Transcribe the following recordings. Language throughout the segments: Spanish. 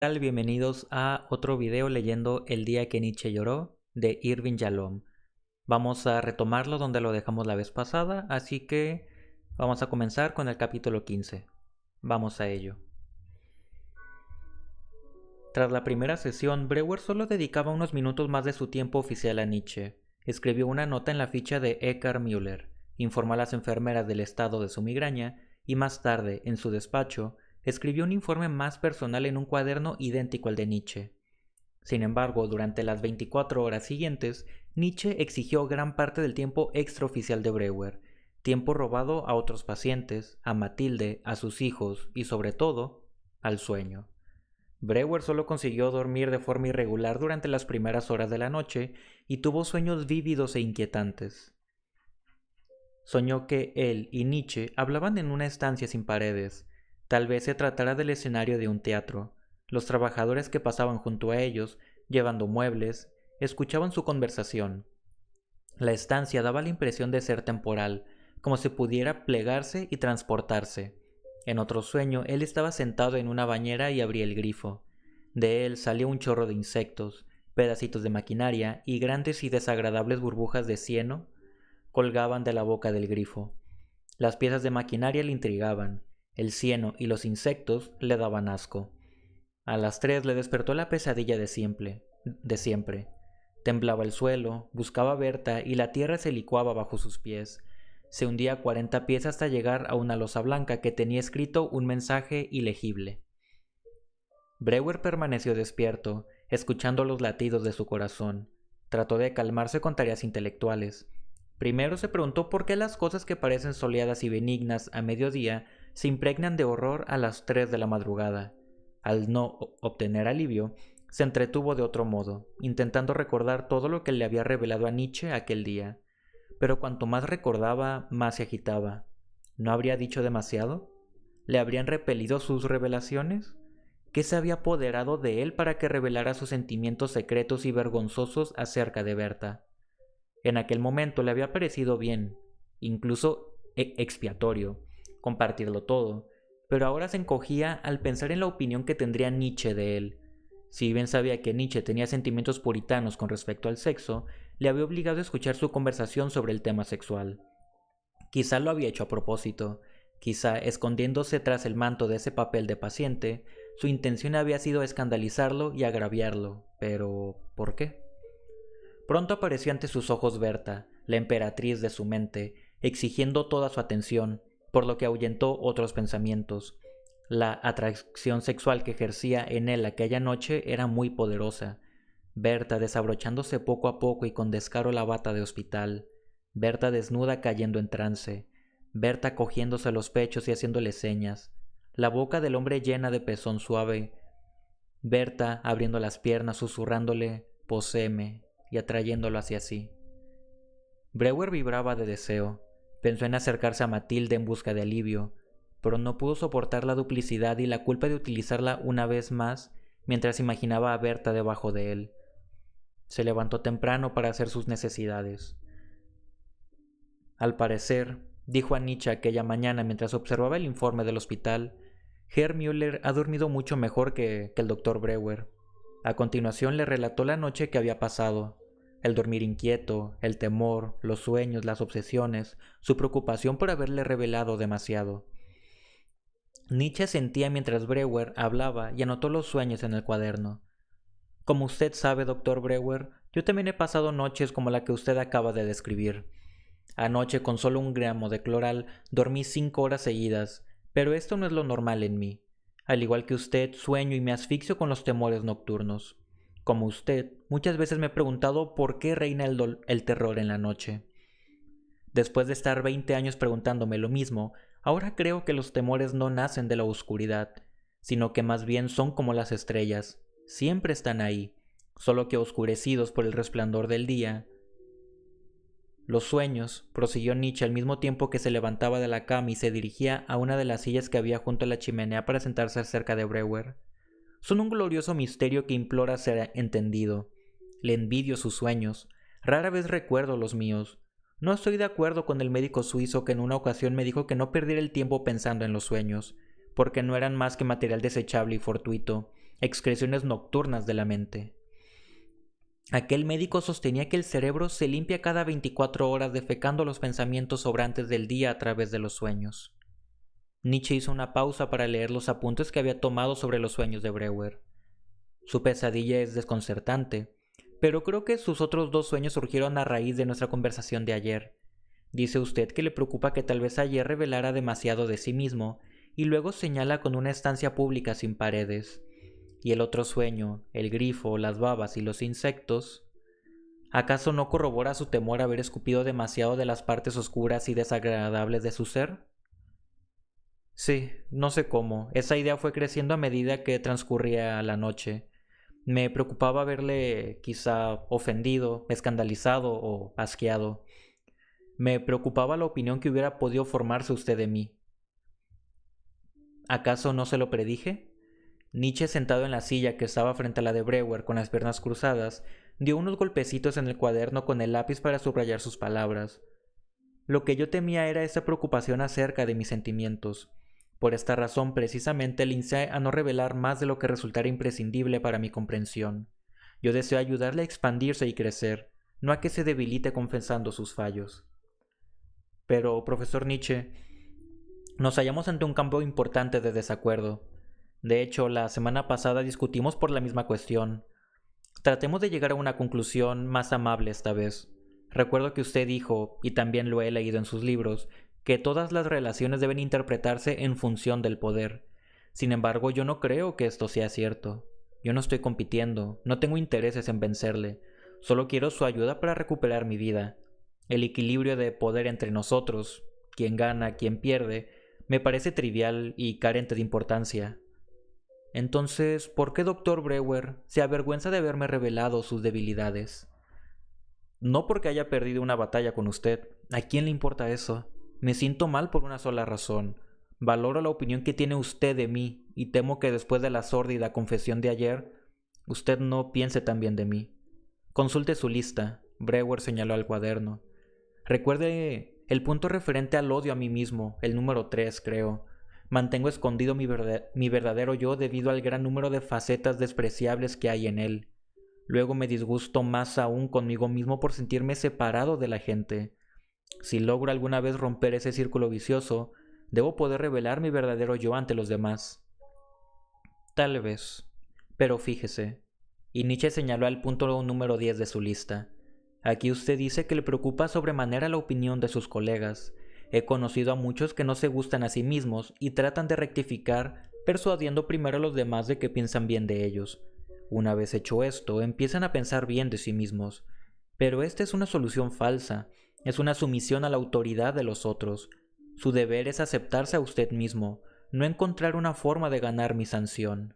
Tal? Bienvenidos a otro video leyendo El día que Nietzsche lloró de Irving Yalom. Vamos a retomarlo donde lo dejamos la vez pasada, así que vamos a comenzar con el capítulo 15. Vamos a ello. Tras la primera sesión, Breuer solo dedicaba unos minutos más de su tiempo oficial a Nietzsche. Escribió una nota en la ficha de Eckhard Müller, informó a las enfermeras del estado de su migraña y más tarde, en su despacho, escribió un informe más personal en un cuaderno idéntico al de Nietzsche. Sin embargo, durante las 24 horas siguientes, Nietzsche exigió gran parte del tiempo extraoficial de Breuer, tiempo robado a otros pacientes, a Matilde, a sus hijos y, sobre todo, al sueño. Breuer solo consiguió dormir de forma irregular durante las primeras horas de la noche y tuvo sueños vívidos e inquietantes. Soñó que él y Nietzsche hablaban en una estancia sin paredes. Tal vez se tratara del escenario de un teatro. Los trabajadores que pasaban junto a ellos, llevando muebles, escuchaban su conversación. La estancia daba la impresión de ser temporal, como si pudiera plegarse y transportarse. En otro sueño, él estaba sentado en una bañera y abría el grifo. De él salía un chorro de insectos, pedacitos de maquinaria y grandes y desagradables burbujas de cieno colgaban de la boca del grifo. Las piezas de maquinaria le intrigaban, el cieno y los insectos le daban asco. A las 3 le despertó la pesadilla de siempre. Temblaba el suelo, buscaba a Berta y la tierra se licuaba bajo sus pies. Se hundía 40 pies hasta llegar a una losa blanca que tenía escrito un mensaje ilegible. Breuer permaneció despierto, escuchando los latidos de su corazón. Trató de calmarse con tareas intelectuales. Primero se preguntó por qué las cosas que parecen soleadas y benignas a mediodía se impregnan de horror a las 3 de la madrugada. Al no obtener alivio, se entretuvo de otro modo, intentando recordar todo lo que le había revelado a Nietzsche aquel día. Pero cuanto más recordaba, más se agitaba. ¿No habría dicho demasiado? ¿Le habrían repelido sus revelaciones? ¿Qué se había apoderado de él para que revelara sus sentimientos secretos y vergonzosos acerca de Berta? En aquel momento le había parecido bien, incluso expiatorio, compartirlo todo, pero ahora se encogía al pensar en la opinión que tendría Nietzsche de él. Si bien sabía que Nietzsche tenía sentimientos puritanos con respecto al sexo, le había obligado a escuchar su conversación sobre el tema sexual. Quizá lo había hecho a propósito, quizá escondiéndose tras el manto de ese papel de paciente, su intención había sido escandalizarlo y agraviarlo, pero ¿por qué? Pronto apareció ante sus ojos Berta, la emperatriz de su mente, exigiendo toda su atención, por lo que ahuyentó otros pensamientos. La atracción sexual que ejercía en él aquella noche era muy poderosa. Berta desabrochándose poco a poco y con descaro la bata de hospital. Berta desnuda cayendo en trance. Berta cogiéndose los pechos y haciéndole señas. La boca del hombre llena de pezón suave. Berta abriendo las piernas, susurrándole «poséeme» y atrayéndolo hacia sí. Breuer vibraba de deseo. Pensó en acercarse a Matilde en busca de alivio, pero no pudo soportar la duplicidad y la culpa de utilizarla una vez más mientras imaginaba a Berta debajo de él. Se levantó temprano para hacer sus necesidades. Al parecer, dijo a Nietzsche aquella mañana mientras observaba el informe del hospital, Herr Müller ha dormido mucho mejor que el doctor Breuer. A continuación le relató la noche que había pasado, el dormir inquieto, el temor, los sueños, las obsesiones, su preocupación por haberle revelado demasiado. Nietzsche sentía mientras Breuer hablaba y anotó los sueños en el cuaderno. Como usted sabe, doctor Breuer, yo también he pasado noches como la que usted acaba de describir. Anoche, con solo 1 gramo de cloral, dormí 5 horas seguidas, pero esto no es lo normal en mí. Al igual que usted, sueño y me asfixio con los temores nocturnos. Como usted, muchas veces me he preguntado por qué reina el terror en la noche. Después de estar 20 años preguntándome lo mismo, ahora creo que los temores no nacen de la oscuridad, sino que más bien son como las estrellas. Siempre están ahí, solo que oscurecidos por el resplandor del día. Los sueños, prosiguió Nietzsche al mismo tiempo que se levantaba de la cama y se dirigía a una de las sillas que había junto a la chimenea para sentarse cerca de Breuer, son un glorioso misterio que implora ser entendido. Le envidio sus sueños, rara vez recuerdo los míos. No estoy de acuerdo con el médico suizo que en una ocasión me dijo que no perdiera el tiempo pensando en los sueños, porque no eran más que material desechable y fortuito, excreciones nocturnas de la mente. Aquel médico sostenía que el cerebro se limpia cada 24 horas defecando los pensamientos sobrantes del día a través de los sueños. Nietzsche hizo una pausa para leer los apuntes que había tomado sobre los sueños de Breuer. Su pesadilla es desconcertante, pero creo que sus otros 2 sueños surgieron a raíz de nuestra conversación de ayer. Dice usted que le preocupa que tal vez ayer revelara demasiado de sí mismo, y luego señala con una estancia pública sin paredes. Y el otro sueño, el grifo, las babas y los insectos, ¿acaso no corrobora su temor a haber escupido demasiado de las partes oscuras y desagradables de su ser? Sí, no sé cómo. Esa idea fue creciendo a medida que transcurría la noche. Me preocupaba haberle quizá ofendido, escandalizado o asqueado. Me preocupaba la opinión que hubiera podido formarse usted de mí. ¿Acaso no se lo predije? Nietzsche, sentado en la silla que estaba frente a la de Breuer con las piernas cruzadas, dio unos golpecitos en el cuaderno con el lápiz para subrayar sus palabras. Lo que yo temía era esa preocupación acerca de mis sentimientos. Por esta razón, precisamente, le insté a no revelar más de lo que resultara imprescindible para mi comprensión. Yo deseo ayudarle a expandirse y crecer, no a que se debilite confesando sus fallos. Pero, profesor Nietzsche, nos hallamos ante un campo importante de desacuerdo. De hecho, la semana pasada discutimos por la misma cuestión. Tratemos de llegar a una conclusión más amable esta vez. Recuerdo que usted dijo, y también lo he leído en sus libros, que todas las relaciones deben interpretarse en función del poder. Sin embargo, yo no creo que esto sea cierto. Yo no estoy compitiendo, no tengo intereses en vencerle. Solo quiero su ayuda para recuperar mi vida. El equilibrio de poder entre nosotros, quien gana, quien pierde, me parece trivial y carente de importancia. Entonces, ¿por qué Dr. Breuer se avergüenza de haberme revelado sus debilidades? No porque haya perdido una batalla con usted. ¿A quién le importa eso? Me siento mal por una sola razón. Valoro la opinión que tiene usted de mí y temo que después de la sórdida confesión de ayer, usted no piense tan bien de mí. Consulte su lista. Breuer señaló al cuaderno. Recuerde el punto referente al odio a mí mismo, el número 3, creo. Mantengo escondido mi verdadero yo debido al gran número de facetas despreciables que hay en él. Luego me disgusto más aún conmigo mismo por sentirme separado de la gente. Si logro alguna vez romper ese círculo vicioso, debo poder revelar mi verdadero yo ante los demás. Tal vez. Pero fíjese. Y Nietzsche señaló al punto número 10 de su lista. Aquí usted dice que le preocupa sobremanera la opinión de sus colegas. He conocido a muchos que no se gustan a sí mismos y tratan de rectificar, persuadiendo primero a los demás de que piensan bien de ellos. Una vez hecho esto, empiezan a pensar bien de sí mismos. Pero esta es una solución falsa, es una sumisión a la autoridad de los otros. Su deber es aceptarse a usted mismo, no encontrar una forma de ganar mi sanción.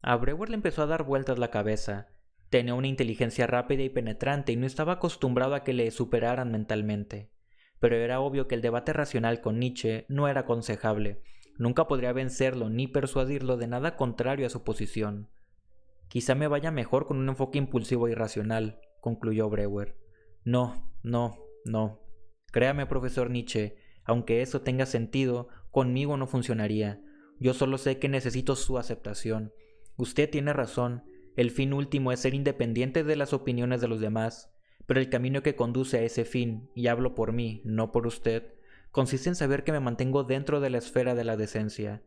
A Breuer le empezó a dar vueltas la cabeza. Tenía una inteligencia rápida y penetrante y no estaba acostumbrado a que le superaran mentalmente. Pero era obvio que el debate racional con Nietzsche no era aconsejable. Nunca podría vencerlo ni persuadirlo de nada contrario a su posición. Quizá me vaya mejor con un enfoque impulsivo y racional, concluyó Breuer. No. Créame, profesor Nietzsche, aunque eso tenga sentido, conmigo no funcionaría. Yo solo sé que necesito su aceptación. Usted tiene razón, el fin último es ser independiente de las opiniones de los demás. Pero el camino que conduce a ese fin, y hablo por mí, no por usted, consiste en saber que me mantengo dentro de la esfera de la decencia.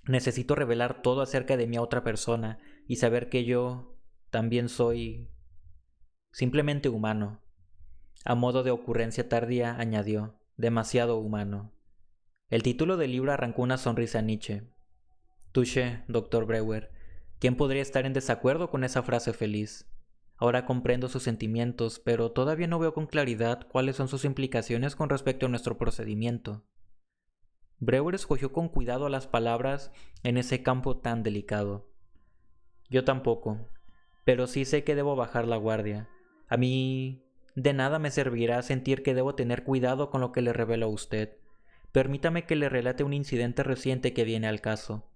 Necesito revelar todo acerca de mi a otra persona y saber que yo también soy simplemente humano. A modo de ocurrencia tardía, añadió, demasiado humano. El título del libro arrancó una sonrisa a Nietzsche. Touché, Dr. Breuer. ¿Quién podría estar en desacuerdo con esa frase feliz? Ahora comprendo sus sentimientos, pero todavía no veo con claridad cuáles son sus implicaciones con respecto a nuestro procedimiento. Breuer escogió con cuidado las palabras en ese campo tan delicado. Yo tampoco, pero sí sé que debo bajar la guardia. A mí de nada me servirá sentir que debo tener cuidado con lo que le revelo a usted. Permítame que le relate un incidente reciente que viene al caso.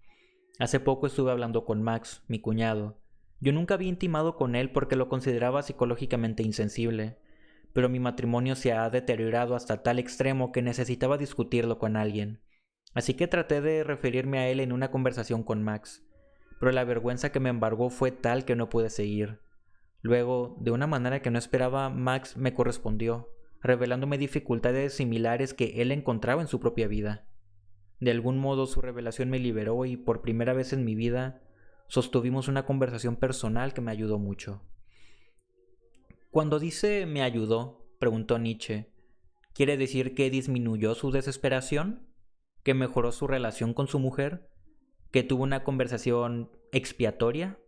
Hace poco estuve hablando con Max, mi cuñado. Yo nunca había intimado con él porque lo consideraba psicológicamente insensible, pero mi matrimonio se ha deteriorado hasta tal extremo que necesitaba discutirlo con alguien. Así que traté de referirme a él en una conversación con Max. pero la vergüenza que me embargó fue tal que no pude seguir. Luego, de una manera que no esperaba, Max me correspondió, revelándome dificultades similares que él encontraba en su propia vida. De algún modo su revelación me liberó y por primera vez en mi vida sostuvimos una conversación personal que me ayudó mucho. Cuando dice me ayudó, preguntó Nietzsche, ¿quiere decir que disminuyó su desesperación? ¿Que mejoró su relación con su mujer? ¿Que tuvo una conversación expiatoria?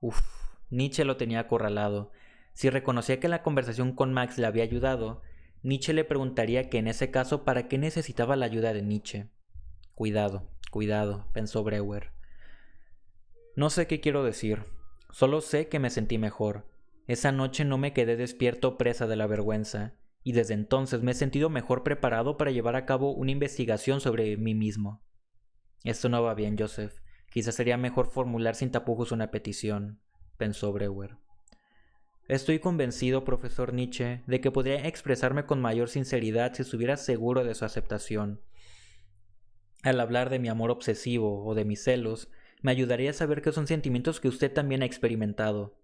Uf, Nietzsche lo tenía acorralado. Si reconocía que la conversación con Max le había ayudado, Nietzsche le preguntaría que en ese caso ¿para qué necesitaba la ayuda de Nietzsche? Cuidado, pensó Breuer. No sé qué quiero decir, solo sé que me sentí mejor. Esa noche no me quedé despierto presa de la vergüenza, y desde entonces me he sentido mejor preparado para llevar a cabo una investigación sobre mí mismo. Esto no va bien, Joseph. Quizás sería mejor formular sin tapujos una petición, pensó Breuer. Estoy convencido, profesor Nietzsche, de que podría expresarme con mayor sinceridad si estuviera seguro de su aceptación. Al hablar de mi amor obsesivo o de mis celos, me ayudaría a saber que son sentimientos que usted también ha experimentado.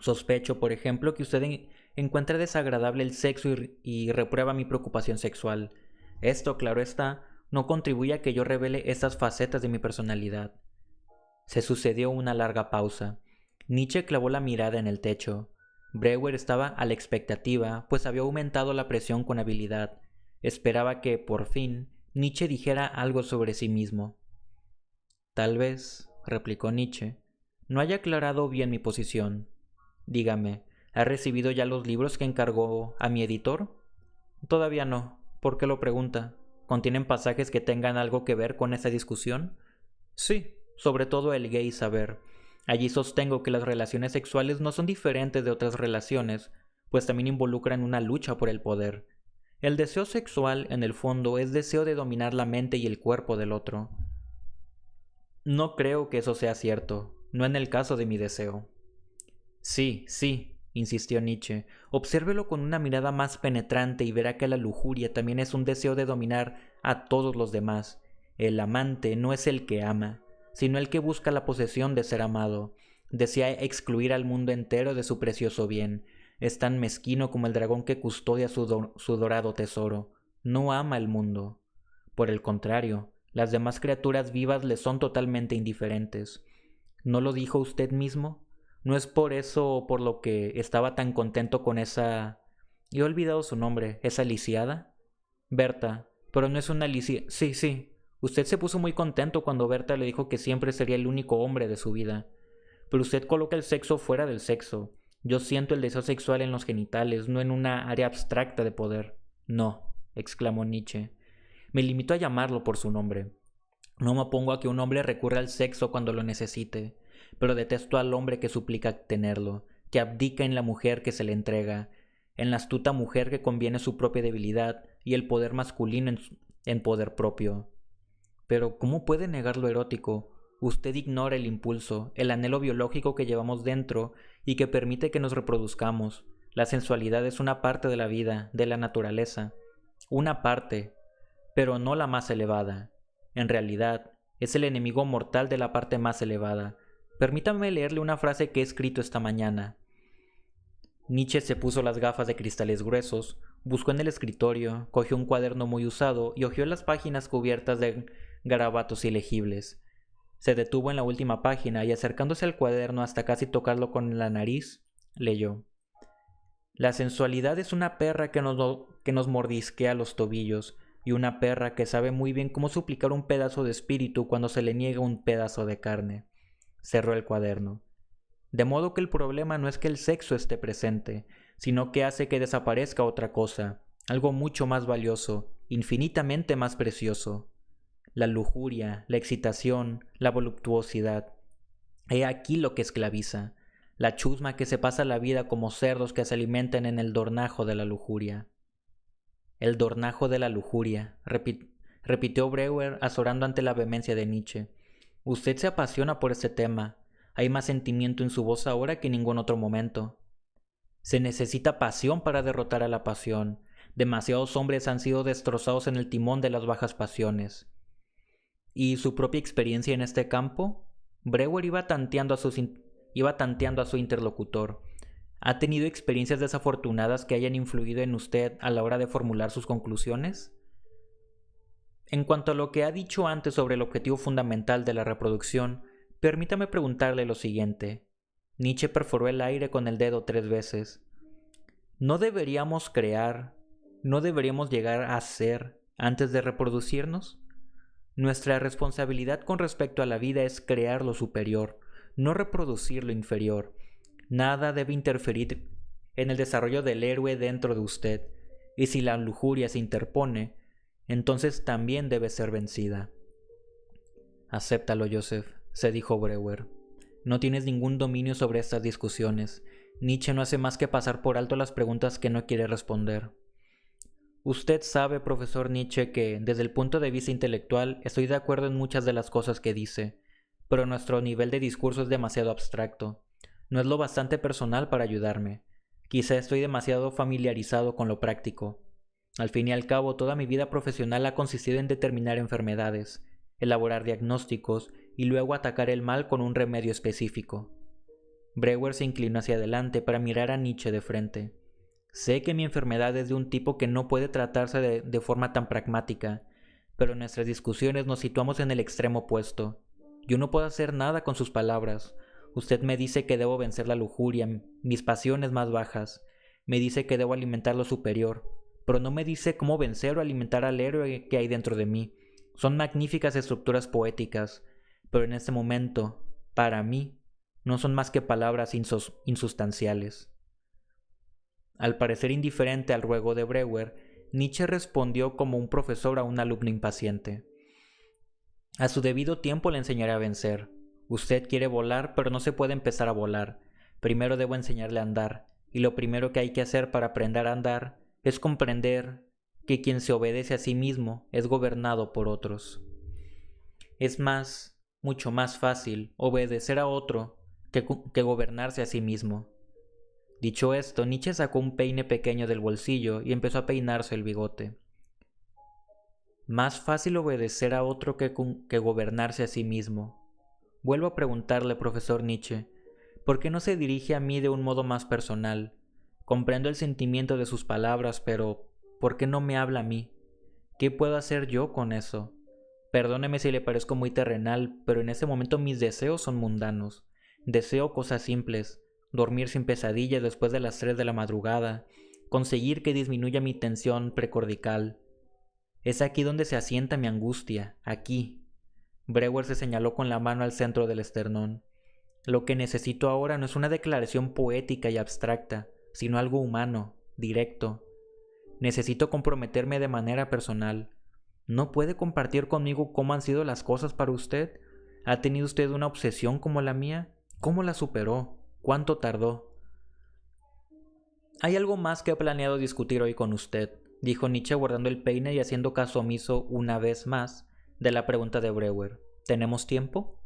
Sospecho, por ejemplo, que usted encuentra desagradable el sexo y reprueba mi preocupación sexual. Esto, claro está, no contribuye a que yo revele estas facetas de mi personalidad. Se sucedió una larga pausa. Nietzsche clavó la mirada en el techo. Breuer estaba a la expectativa, pues había aumentado la presión con habilidad. Esperaba que, por fin, Nietzsche dijera algo sobre sí mismo. Tal vez, replicó Nietzsche, no haya aclarado bien mi posición. Dígame, ¿ha recibido ya los libros que encargó a mi editor? Todavía no. ¿Por qué lo pregunta? ¿Contienen pasajes que tengan algo que ver con esa discusión? Sí, sobre todo el gay saber. Allí sostengo que las relaciones sexuales no son diferentes de otras relaciones, pues también involucran una lucha por el poder. El deseo sexual, en el fondo, es deseo de dominar la mente y el cuerpo del otro. No creo que eso sea cierto, no en el caso de mi deseo. Sí, insistió Nietzsche, obsérvelo con una mirada más penetrante y verá que la lujuria también es un deseo de dominar a todos los demás. El amante no es el que ama, sino el que busca la posesión de ser amado. Desea excluir al mundo entero de su precioso bien. Es tan mezquino como el dragón que custodia su dorado tesoro. No ama el mundo. Por el contrario, las demás criaturas vivas le son totalmente indiferentes. ¿No lo dijo usted mismo? ¿No es por eso por lo que estaba tan contento con esa... He olvidado su nombre, ¿esa lisiada? Berta, pero no es una lisiada... Sí. Usted se puso muy contento cuando Berta le dijo que siempre sería el único hombre de su vida. Pero usted coloca el sexo fuera del sexo. Yo siento el deseo sexual en los genitales, no en una área abstracta de poder. No, exclamó Nietzsche. Me limito a llamarlo por su nombre. No me opongo a que un hombre recurra al sexo cuando lo necesite, pero detesto al hombre que suplica tenerlo, que abdica en la mujer que se le entrega, en la astuta mujer que conviene su propia debilidad y el poder masculino en poder propio. Pero ¿cómo puede negar lo erótico? Usted ignora el impulso, el anhelo biológico que llevamos dentro y que permite que nos reproduzcamos. La sensualidad es una parte de la vida, de la naturaleza. Una parte, pero no la más elevada. En realidad, es el enemigo mortal de la parte más elevada. Permítame leerle una frase que he escrito esta mañana. Nietzsche se puso las gafas de cristales gruesos, buscó en el escritorio, cogió un cuaderno muy usado y hojeó las páginas cubiertas de garabatos ilegibles. Se detuvo en la última página y acercándose al cuaderno hasta casi tocarlo con la nariz, leyó. La sensualidad es una perra que nos mordisquea los tobillos y una perra que sabe muy bien cómo suplicar un pedazo de espíritu cuando se le niega un pedazo de carne. Cerró el cuaderno. De modo que el problema no es que el sexo esté presente, sino que hace que desaparezca otra cosa, algo mucho más valioso, infinitamente más precioso. La lujuria, la excitación, la voluptuosidad. He aquí lo que esclaviza, la chusma que se pasa la vida como cerdos que se alimentan en el dornajo de la lujuria. El dornajo de la lujuria, repitió Breuer azorando ante la vehemencia de Nietzsche. Usted se apasiona por este tema. Hay más sentimiento en su voz ahora que en ningún otro momento. Se necesita pasión para derrotar a la pasión. Demasiados hombres han sido destrozados en el timón de las bajas pasiones. ¿Y su propia experiencia en este campo? Brewer iba tanteando a su interlocutor. ¿Ha tenido experiencias desafortunadas que hayan influido en usted a la hora de formular sus conclusiones? En cuanto a lo que ha dicho antes sobre el objetivo fundamental de la reproducción, permítame preguntarle lo siguiente. Nietzsche perforó el aire con el dedo 3 veces. ¿No deberíamos crear, no deberíamos llegar a ser antes de reproducirnos? Nuestra responsabilidad con respecto a la vida es crear lo superior, no reproducir lo inferior. Nada debe interferir en el desarrollo del héroe dentro de usted, y si la lujuria se interpone, entonces también debe ser vencida. Acéptalo, Joseph, se dijo Brewer. No tienes ningún dominio sobre estas discusiones. Nietzsche no hace más que pasar por alto las preguntas que no quiere responder. Usted sabe, profesor Nietzsche, que desde el punto de vista intelectual estoy de acuerdo en muchas de las cosas que dice, pero nuestro nivel de discurso es demasiado abstracto. No es lo bastante personal para ayudarme. Quizá estoy demasiado familiarizado con lo práctico. Al fin y al cabo, toda mi vida profesional ha consistido en determinar enfermedades, elaborar diagnósticos y luego atacar el mal con un remedio específico. Brewer se inclinó hacia adelante para mirar a Nietzsche de frente. Sé que mi enfermedad es de un tipo que no puede tratarse de forma tan pragmática, pero en nuestras discusiones nos situamos en el extremo opuesto. Yo no puedo hacer nada con sus palabras. Usted me dice que debo vencer la lujuria, mis pasiones más bajas. Me dice que debo alimentar lo superior, pero no me dice cómo vencer o alimentar al héroe que hay dentro de mí. Son magníficas estructuras poéticas, pero en este momento, para mí, no son más que palabras insustanciales. Al parecer indiferente al ruego de Brewer, Nietzsche respondió como un profesor a un alumno impaciente. A su debido tiempo le enseñaré a vencer. Usted quiere volar, pero no se puede empezar a volar. Primero debo enseñarle a andar, y lo primero que hay que hacer para aprender a andar es comprender que quien se obedece a sí mismo es gobernado por otros. Es mucho más fácil obedecer a otro que gobernarse a sí mismo. Dicho esto, Nietzsche sacó un peine pequeño del bolsillo y empezó a peinarse el bigote. Más fácil obedecer a otro que gobernarse a sí mismo. Vuelvo a preguntarle, profesor Nietzsche, ¿por qué no se dirige a mí de un modo más personal? Comprendo el sentimiento de sus palabras, pero ¿por qué no me habla a mí? ¿Qué puedo hacer yo con eso? Perdóneme si le parezco muy terrenal, pero en este momento mis deseos son mundanos. Deseo cosas simples, dormir sin pesadillas después de las 3 de la madrugada, conseguir que disminuya mi tensión precordical. Es aquí donde se asienta mi angustia, aquí. Brewer se señaló con la mano al centro del esternón. Lo que necesito ahora no es una declaración poética y abstracta, sino algo humano, directo. Necesito comprometerme de manera personal. ¿No puede compartir conmigo cómo han sido las cosas para usted? ¿Ha tenido usted una obsesión como la mía? ¿Cómo la superó? ¿Cuánto tardó? Hay algo más que he planeado discutir hoy con usted, dijo Nietzsche guardando el peine y haciendo caso omiso una vez más de la pregunta de Brewer. ¿Tenemos tiempo?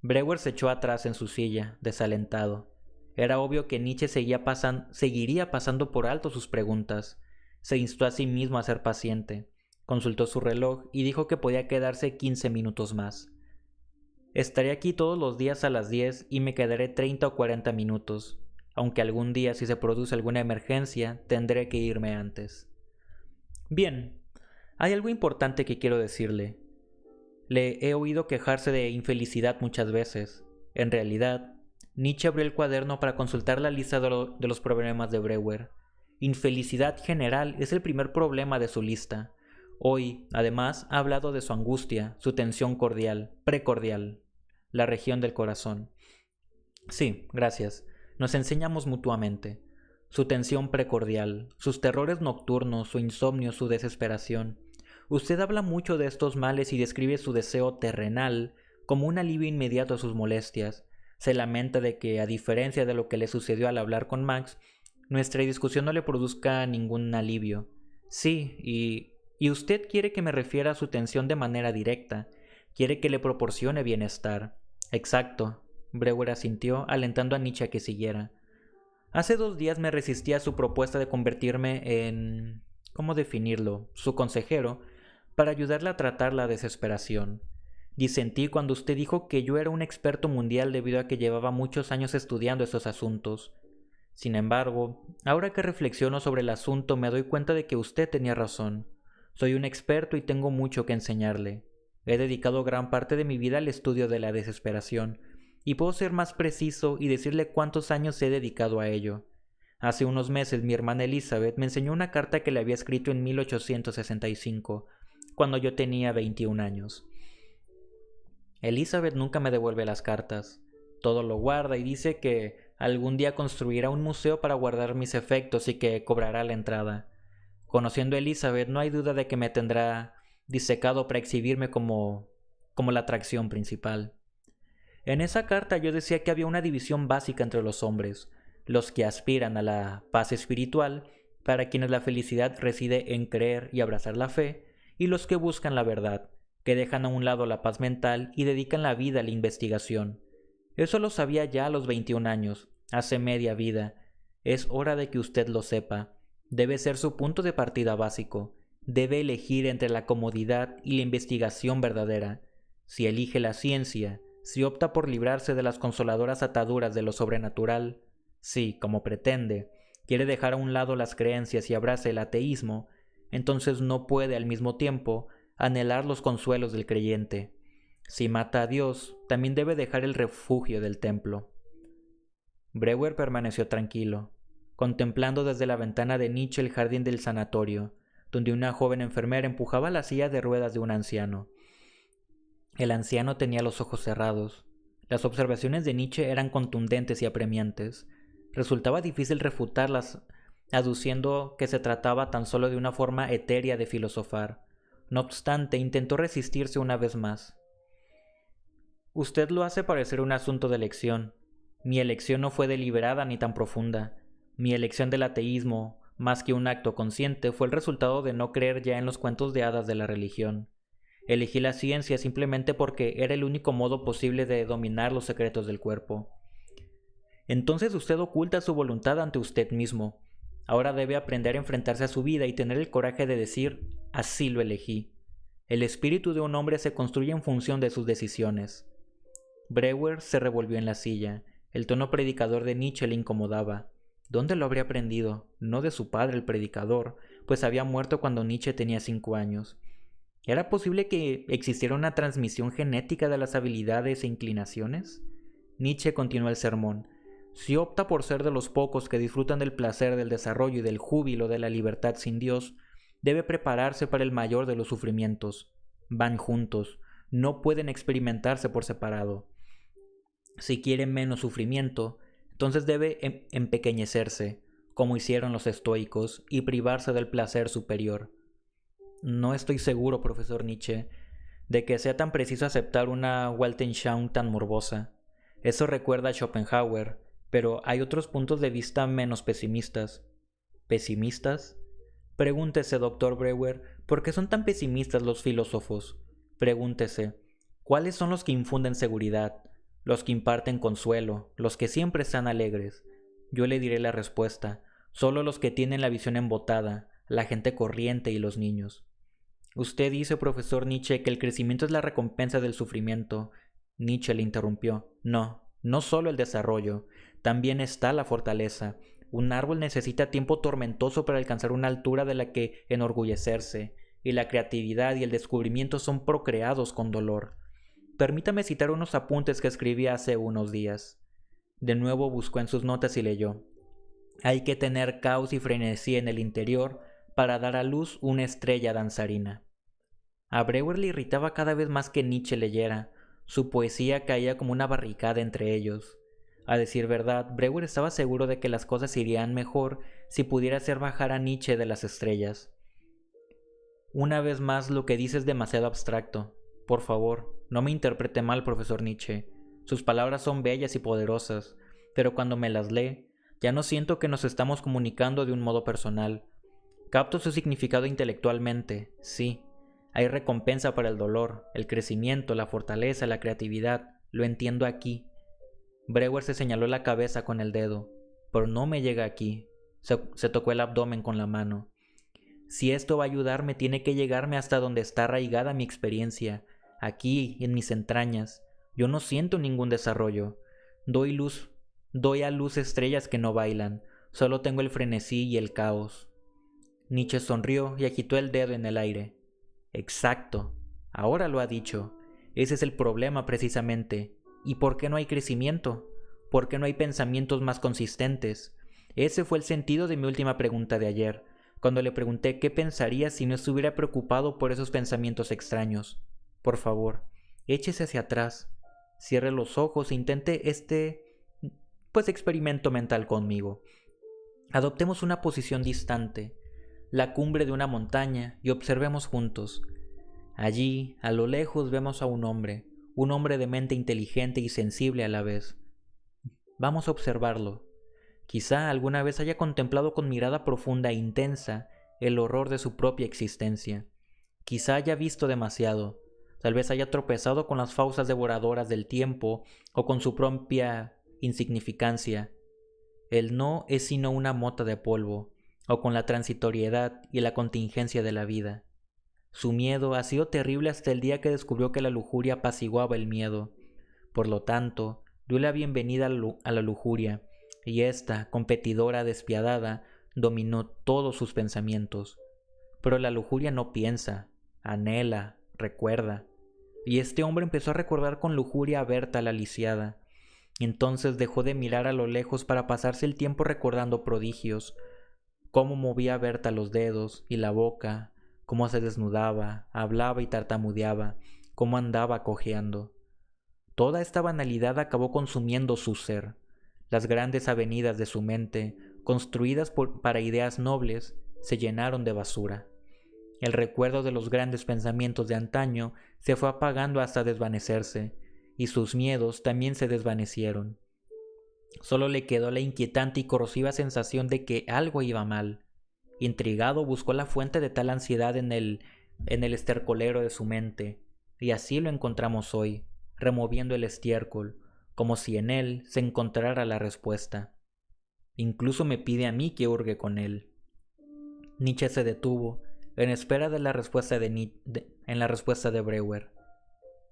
Brewer se echó atrás en su silla, desalentado. Era obvio que Nietzsche seguiría pasando por alto sus preguntas. Se instó a sí mismo a ser paciente. Consultó su reloj y dijo que podía quedarse 15 minutos más. Estaré aquí todos los días a las 10 y me quedaré 30 o 40 minutos, aunque algún día, si se produce alguna emergencia, tendré que irme antes. Bien, hay algo importante que quiero decirle. Le he oído quejarse de infelicidad muchas veces. En realidad, Nietzsche abrió el cuaderno para consultar la lista de los problemas de Brewer. Infelicidad general es el primer problema de su lista. Hoy, además, ha hablado de su angustia, su tensión precordial, la región del corazón. Sí, gracias. Nos enseñamos mutuamente. Su tensión precordial, sus terrores nocturnos, su insomnio, su desesperación. Usted habla mucho de estos males y describe su deseo terrenal como un alivio inmediato a sus molestias. Se lamenta de que, a diferencia de lo que le sucedió al hablar con Max, nuestra discusión no le produzca ningún alivio. Sí, y usted quiere que me refiera a su tensión de manera directa. Quiere que le proporcione bienestar. Exacto. Brewer asintió, alentando a Nietzsche a que siguiera. Hace 2 días me resistí a su propuesta de convertirme en... ¿cómo definirlo? Su consejero, para ayudarle a tratar la desesperación. Disentí cuando usted dijo que yo era un experto mundial debido a que llevaba muchos años estudiando estos asuntos. Sin embargo, ahora que reflexiono sobre el asunto me doy cuenta de que usted tenía razón. Soy un experto y tengo mucho que enseñarle. He dedicado gran parte de mi vida al estudio de la desesperación, y puedo ser más preciso y decirle cuántos años he dedicado a ello. Hace unos meses mi hermana Elizabeth me enseñó una carta que le había escrito en 1865, cuando yo tenía 21 años. Elizabeth nunca me devuelve las cartas. Todo lo guarda y dice que algún día construirá un museo para guardar mis efectos y que cobrará la entrada. Conociendo a Elizabeth, no hay duda de que me tendrá disecado para exhibirme como la atracción principal. En esa carta yo decía que había una división básica entre los hombres, los que aspiran a la paz espiritual, para quienes la felicidad reside en creer y abrazar la fe, y los que buscan la verdad, que dejan a un lado la paz mental y dedican la vida a la investigación. Eso lo sabía ya a los 21 años, hace media vida. Es hora de que usted lo sepa. Debe ser su punto de partida básico. Debe elegir entre la comodidad y la investigación verdadera. Si elige la ciencia, si opta por librarse de las consoladoras ataduras de lo sobrenatural, si, como pretende, quiere dejar a un lado las creencias y abraza el ateísmo, entonces no puede al mismo tiempo anhelar los consuelos del creyente. Si mata a Dios, también debe dejar el refugio del templo. Breuer permaneció tranquilo, contemplando desde la ventana de Nietzsche el jardín del sanatorio, donde una joven enfermera empujaba la silla de ruedas de un anciano. El anciano tenía los ojos cerrados. Las observaciones de Nietzsche eran contundentes y apremiantes. Resultaba difícil refutarlas, aduciendo que se trataba tan solo de una forma etérea de filosofar. No obstante, intentó resistirse una vez más. Usted lo hace parecer un asunto de elección. Mi elección no fue deliberada ni tan profunda. Mi elección del ateísmo, más que un acto consciente, fue el resultado de no creer ya en los cuentos de hadas de la religión. Elegí la ciencia simplemente porque era el único modo posible de dominar los secretos del cuerpo. Entonces usted oculta su voluntad ante usted mismo. Ahora debe aprender a enfrentarse a su vida y tener el coraje de decir, así lo elegí. El espíritu de un hombre se construye en función de sus decisiones. Breuer se revolvió en la silla. El tono predicador de Nietzsche le incomodaba. ¿Dónde lo habría aprendido? No de su padre, el predicador, pues había muerto cuando Nietzsche tenía 5 años. ¿Era posible que existiera una transmisión genética de las habilidades e inclinaciones? Nietzsche continuó el sermón. Si opta por ser de los pocos que disfrutan del placer del desarrollo y del júbilo de la libertad sin Dios, debe prepararse para el mayor de los sufrimientos. Van juntos, no pueden experimentarse por separado. Si quiere menos sufrimiento, entonces debe empequeñecerse, como hicieron los estoicos, y privarse del placer superior. No estoy seguro, profesor Nietzsche, de que sea tan preciso aceptar una Weltanschauung tan morbosa. Eso recuerda a Schopenhauer, pero hay otros puntos de vista menos pesimistas. ¿Pesimistas? Pregúntese, doctor Breuer, ¿por qué son tan pesimistas los filósofos? Pregúntese, ¿cuáles son los que infunden seguridad, los que imparten consuelo, los que siempre están alegres? Yo le diré la respuesta, solo los que tienen la visión embotada, la gente corriente y los niños. Usted dice, profesor Nietzsche, que el crecimiento es la recompensa del sufrimiento. Nietzsche le interrumpió. No, no solo el desarrollo, también está la fortaleza. Un árbol necesita tiempo tormentoso para alcanzar una altura de la que enorgullecerse, y la creatividad y el descubrimiento son procreados con dolor. Permítame citar unos apuntes que escribí hace unos días. De nuevo buscó en sus notas y leyó. Hay que tener caos y frenesí en el interior para dar a luz una estrella danzarina. A Breuer le irritaba cada vez más que Nietzsche leyera. Su poesía caía como una barricada entre ellos. A decir verdad, Breuer estaba seguro de que las cosas irían mejor si pudiera hacer bajar a Nietzsche de las estrellas. Una vez más, lo que dice es demasiado abstracto. Por favor, no me interprete mal, profesor Nietzsche. Sus palabras son bellas y poderosas, pero cuando me las lee, ya no siento que nos estamos comunicando de un modo personal. Capto su significado intelectualmente, sí. Hay recompensa para el dolor, el crecimiento, la fortaleza, la creatividad. Lo entiendo aquí. Breuer se señaló la cabeza con el dedo. Pero no me llega aquí. Se tocó el abdomen con la mano. Si esto va a ayudarme, tiene que llegarme hasta donde está arraigada mi experiencia, aquí, en mis entrañas. Yo no siento ningún desarrollo. Doy a luz estrellas que no bailan. Solo tengo el frenesí y el caos. Nietzsche sonrió y agitó el dedo en el aire. Exacto. Ahora lo ha dicho. Ese es el problema precisamente. ¿Y por qué no hay crecimiento? ¿Por qué no hay pensamientos más consistentes? Ese fue el sentido de mi última pregunta de ayer, cuando le pregunté qué pensaría si no estuviera preocupado por esos pensamientos extraños. Por favor, échese hacia atrás, cierre los ojos e intente experimento mental conmigo. Adoptemos una posición distante, la cumbre de una montaña, y observemos juntos. Allí, a lo lejos, vemos a un hombre de mente inteligente y sensible a la vez. Vamos a observarlo. Quizá alguna vez haya contemplado con mirada profunda e intensa el horror de su propia existencia. Quizá haya visto demasiado. Tal vez haya tropezado con las fauces devoradoras del tiempo o con su propia insignificancia. El no es sino una mota de polvo, o con la transitoriedad y la contingencia de la vida. Su miedo ha sido terrible hasta el día que descubrió que la lujuria apaciguaba el miedo. Por lo tanto, dio la bienvenida a la lujuria, y esta, competidora despiadada, dominó todos sus pensamientos. Pero la lujuria no piensa, anhela, recuerda. Y este hombre empezó a recordar con lujuria a Berta la lisiada. Entonces dejó de mirar a lo lejos para pasarse el tiempo recordando prodigios, cómo movía Berta los dedos y la boca, cómo se desnudaba, hablaba y tartamudeaba, cómo andaba cojeando. Toda esta banalidad acabó consumiendo su ser. Las grandes avenidas de su mente, construidas para ideas nobles, se llenaron de basura. El recuerdo de los grandes pensamientos de antaño se fue apagando hasta desvanecerse, y sus miedos también se desvanecieron. Solo le quedó la inquietante y corrosiva sensación de que algo iba mal. Intrigado, buscó la fuente de tal ansiedad en el estercolero de su mente, y así lo encontramos hoy, removiendo el estiércol, como si en él se encontrara la respuesta. Incluso me pide a mí que hurgue con él. Nietzsche se detuvo, en espera de la respuesta en la respuesta de Breuer.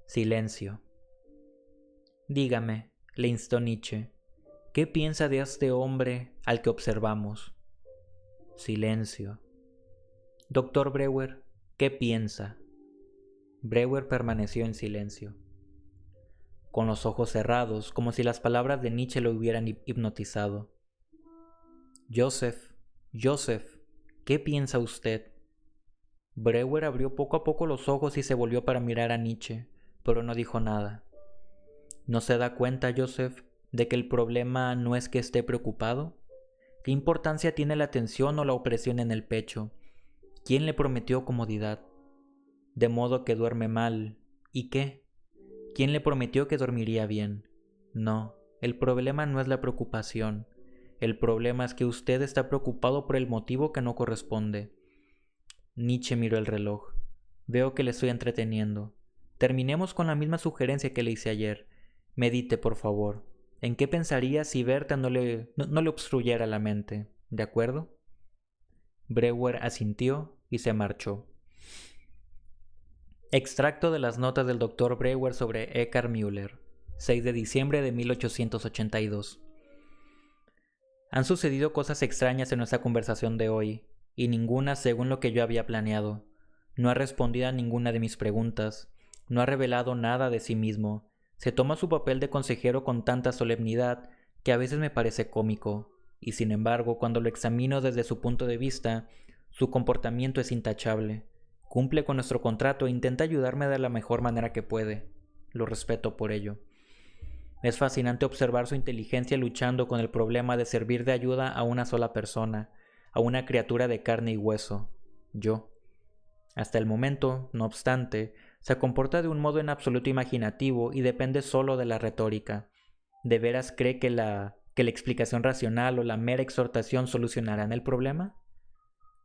Silencio. Dígame, le instó Nietzsche, ¿qué piensa de este hombre al que observamos? Silencio. Doctor Breuer, ¿qué piensa? Breuer permaneció en silencio, con los ojos cerrados, como si las palabras de Nietzsche lo hubieran hipnotizado. Joseph, ¿qué piensa usted? Breuer abrió poco a poco los ojos y se volvió para mirar a Nietzsche, pero no dijo nada. ¿No se da cuenta, Joseph, de que el problema no es que esté preocupado? ¿Qué importancia tiene la tensión o la opresión en el pecho? ¿Quién le prometió comodidad? De modo que duerme mal. ¿Y qué? ¿Quién le prometió que dormiría bien? No, el problema no es la preocupación. El problema es que usted está preocupado por el motivo que no corresponde. Nietzsche miró el reloj. Veo que le estoy entreteniendo. Terminemos con la misma sugerencia que le hice ayer. Medite, por favor. ¿En qué pensaría si Berta no le obstruyera la mente? ¿De acuerdo? Breuer asintió y se marchó. Extracto de las notas del Dr. Breuer sobre Eckhart Müller, 6 de diciembre de 1882. Han sucedido cosas extrañas en nuestra conversación de hoy, y ninguna según lo que yo había planeado. No ha respondido a ninguna de mis preguntas, no ha revelado nada de sí mismo. Se toma su papel de consejero con tanta solemnidad que a veces me parece cómico, y sin embargo, cuando lo examino desde su punto de vista, su comportamiento es intachable. Cumple con nuestro contrato e intenta ayudarme de la mejor manera que puede. Lo respeto por ello. Es fascinante observar su inteligencia luchando con el problema de servir de ayuda a una sola persona, a una criatura de carne y hueso, yo. Hasta el momento, no obstante, se comporta de un modo en absoluto imaginativo y depende solo de la retórica. ¿De veras cree que la explicación racional o la mera exhortación solucionarán el problema?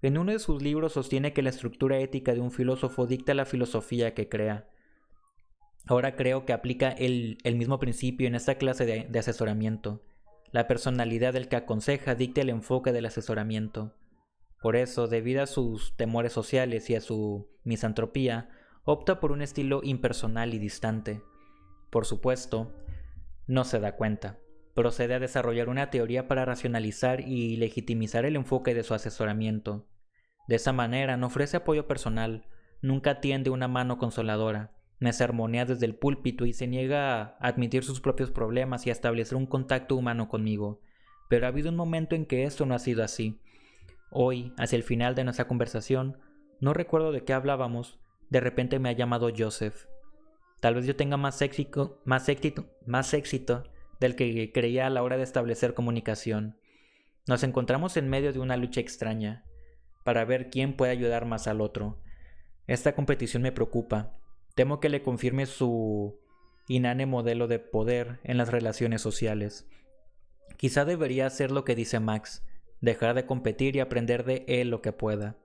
En uno de sus libros sostiene que la estructura ética de un filósofo dicta la filosofía que crea. Ahora creo que aplica el mismo principio en esta clase de asesoramiento. La personalidad del que aconseja dicta el enfoque del asesoramiento. Por eso, debido a sus temores sociales y a su misantropía, opta por un estilo impersonal y distante. Por supuesto, no se da cuenta. Procede a desarrollar una teoría para racionalizar y legitimizar el enfoque de su asesoramiento. De esa manera no ofrece apoyo personal, nunca tiende una mano consoladora, me sermonea desde el púlpito y se niega a admitir sus propios problemas y a establecer un contacto humano conmigo. Pero ha habido un momento en que esto no ha sido así. Hoy, hacia el final de nuestra conversación, no recuerdo de qué hablábamos, de repente me ha llamado Joseph. Tal vez yo tenga más éxito del que creía a la hora de establecer comunicación. Nos encontramos en medio de una lucha extraña, para ver quién puede ayudar más al otro. Esta competición me preocupa. Temo que le confirme su inane modelo de poder en las relaciones sociales. Quizá debería hacer lo que dice Max, dejar de competir y aprender de él lo que pueda.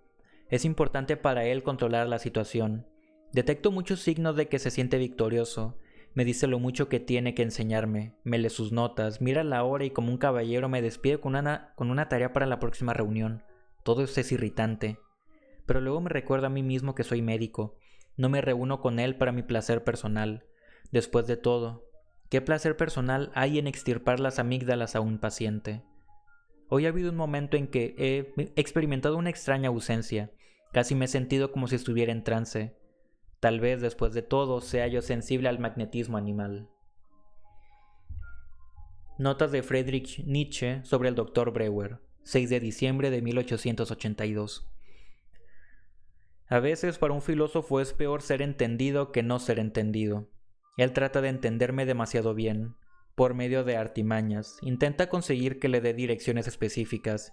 Es importante para él controlar la situación. Detecto muchos signos de que se siente victorioso. Me dice lo mucho que tiene que enseñarme, me lee sus notas, mira la hora y como un caballero me despide con una tarea para la próxima reunión. Todo eso es irritante. Pero luego me recuerdo a mí mismo que soy médico. No me reúno con él para mi placer personal. Después de todo, ¿qué placer personal hay en extirpar las amígdalas a un paciente? Hoy ha habido un momento en que he experimentado una extraña ausencia. Casi me he sentido como si estuviera en trance. Tal vez, después de todo, sea yo sensible al magnetismo animal. Notas de Friedrich Nietzsche sobre el Dr. Breuer, 6 de diciembre de 1882. A veces para un filósofo es peor ser entendido que no ser entendido. Él trata de entenderme demasiado bien. Por medio de artimañas, intenta conseguir que le dé direcciones específicas.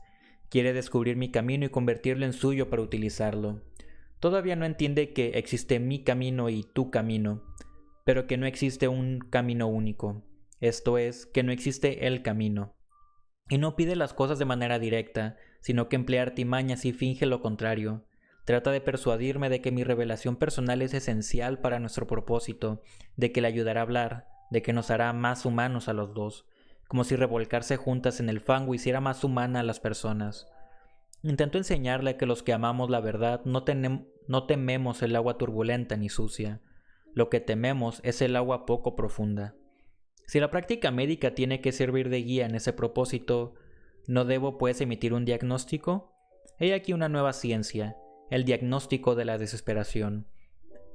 Quiere descubrir mi camino y convertirlo en suyo para utilizarlo. Todavía no entiende que existe mi camino y tu camino, pero que no existe un camino único. Esto es, que no existe el camino. Y no pide las cosas de manera directa, sino que emplea artimañas y finge lo contrario. Trata de persuadirme de que mi revelación personal es esencial para nuestro propósito, de que le ayudará a hablar, de que nos hará más humanos a los dos, como si revolcarse juntas en el fango hiciera más humana a las personas. Intento enseñarle que los que amamos la verdad no tememos el agua turbulenta ni sucia. Lo que tememos es el agua poco profunda. Si la práctica médica tiene que servir de guía en ese propósito, ¿no debo pues emitir un diagnóstico? He aquí una nueva ciencia, el diagnóstico de la desesperación.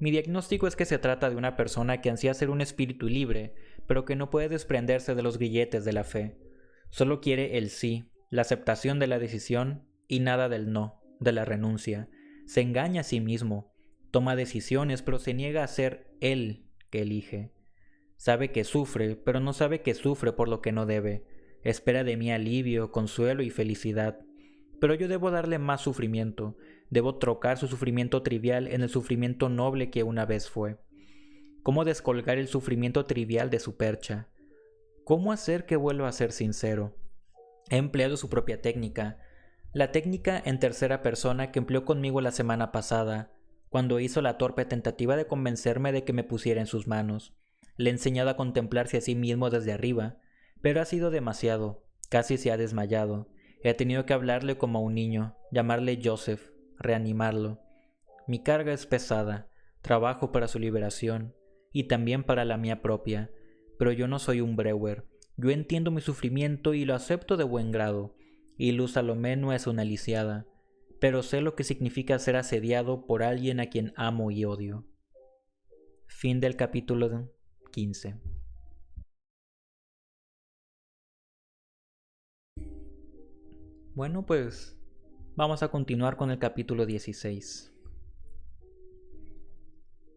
Mi diagnóstico es que se trata de una persona que ansía ser un espíritu libre, pero que no puede desprenderse de los grilletes de la fe. Solo quiere el sí, la aceptación de la decisión y nada del no, de la renuncia. Se engaña a sí mismo, toma decisiones, pero se niega a ser él que elige. Sabe que sufre, pero no sabe que sufre por lo que no debe. Espera de mí alivio, consuelo y felicidad. Pero yo debo darle más sufrimiento. Debo trocar su sufrimiento trivial en el sufrimiento noble que una vez fue. ¿Cómo descolgar el sufrimiento trivial de su percha? ¿Cómo hacer que vuelva a ser sincero? He empleado su propia técnica, la técnica en tercera persona que empleó conmigo la semana pasada, cuando hizo la torpe tentativa de convencerme de que me pusiera en sus manos. Le he enseñado a contemplarse a sí mismo desde arriba, pero ha sido demasiado, casi se ha desmayado. He tenido que hablarle como a un niño, llamarle Joseph, reanimarlo. Mi carga es pesada, trabajo para su liberación, y también para la mía propia, pero yo no soy un Breuer. Yo entiendo mi sufrimiento y lo acepto de buen grado, y Luz Salomé no es una lisiada, pero sé lo que significa ser asediado por alguien a quien amo y odio. Fin del capítulo 15. Bueno, pues vamos a continuar con el capítulo 16.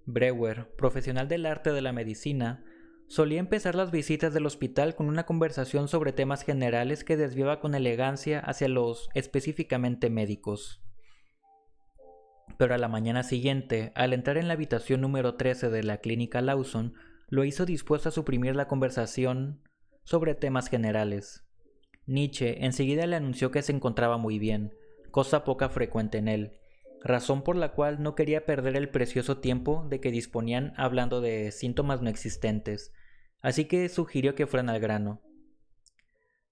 Breuer, profesional del arte de la medicina, solía empezar las visitas del hospital con una conversación sobre temas generales que desviaba con elegancia hacia los específicamente médicos. Pero a la mañana siguiente, al entrar en la habitación número 13 de la clínica Lawson, lo hizo dispuesto a suprimir la conversación sobre temas generales. Nietzsche enseguida le anunció que se encontraba muy bien, cosa poca frecuente en él, razón por la cual no quería perder el precioso tiempo de que disponían hablando de síntomas no existentes, así que sugirió que fueran al grano.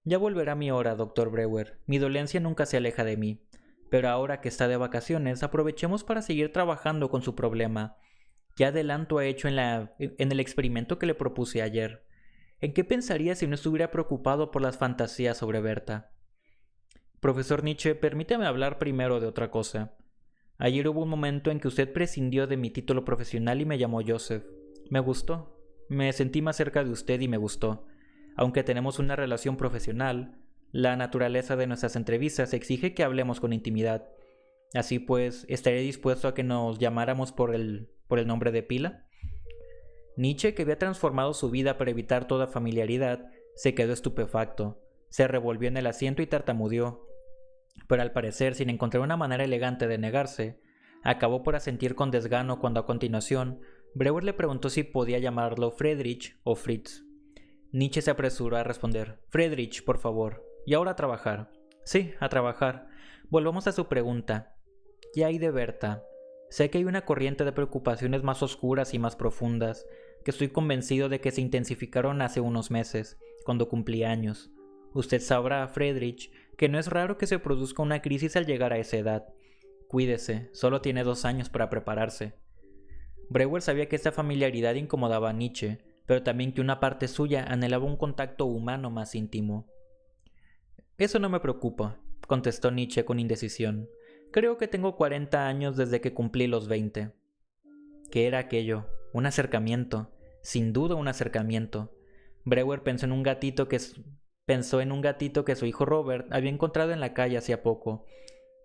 Ya volverá mi hora, doctor Breuer. Mi dolencia nunca se aleja de mí, pero ahora que está de vacaciones, aprovechemos para seguir trabajando con su problema. ¿Qué adelanto ha hecho en el experimento que le propuse ayer? ¿En qué pensaría si no estuviera preocupado por las fantasías sobre Berta? Profesor Nietzsche, permítame hablar primero de otra cosa. Ayer hubo un momento en que usted prescindió de mi título profesional y me llamó Joseph. Me gustó. Me sentí más cerca de usted y me gustó. Aunque tenemos una relación profesional, la naturaleza de nuestras entrevistas exige que hablemos con intimidad. Así pues, ¿estaré dispuesto a que nos llamáramos por el nombre de pila? Nietzsche, que había transformado su vida para evitar toda familiaridad, se quedó estupefacto. Se revolvió en el asiento y tartamudeó. Pero al parecer, sin encontrar una manera elegante de negarse, acabó por asentir con desgano cuando a continuación Breuer le preguntó si podía llamarlo Friedrich o Fritz. Nietzsche se apresuró a responder: Friedrich, por favor. ¿Y ahora a trabajar? Sí, a trabajar. Volvamos a su pregunta. ¿Qué hay de Berta? Sé que hay una corriente de preocupaciones más oscuras y más profundas, que estoy convencido de que se intensificaron hace unos meses, cuando cumplí años. Usted sabrá, Friedrich, que no es raro que se produzca una crisis al llegar a esa edad. Cuídese, solo tiene 2 años para prepararse. Breuer sabía que esta familiaridad incomodaba a Nietzsche, pero también que una parte suya anhelaba un contacto humano más íntimo. Eso no me preocupa, contestó Nietzsche con indecisión. Creo que tengo 40 años desde que cumplí los 20. ¿Qué era aquello? Un acercamiento. Sin duda un acercamiento. Breuer pensó en un gatito que su hijo Robert había encontrado en la calle hacía poco.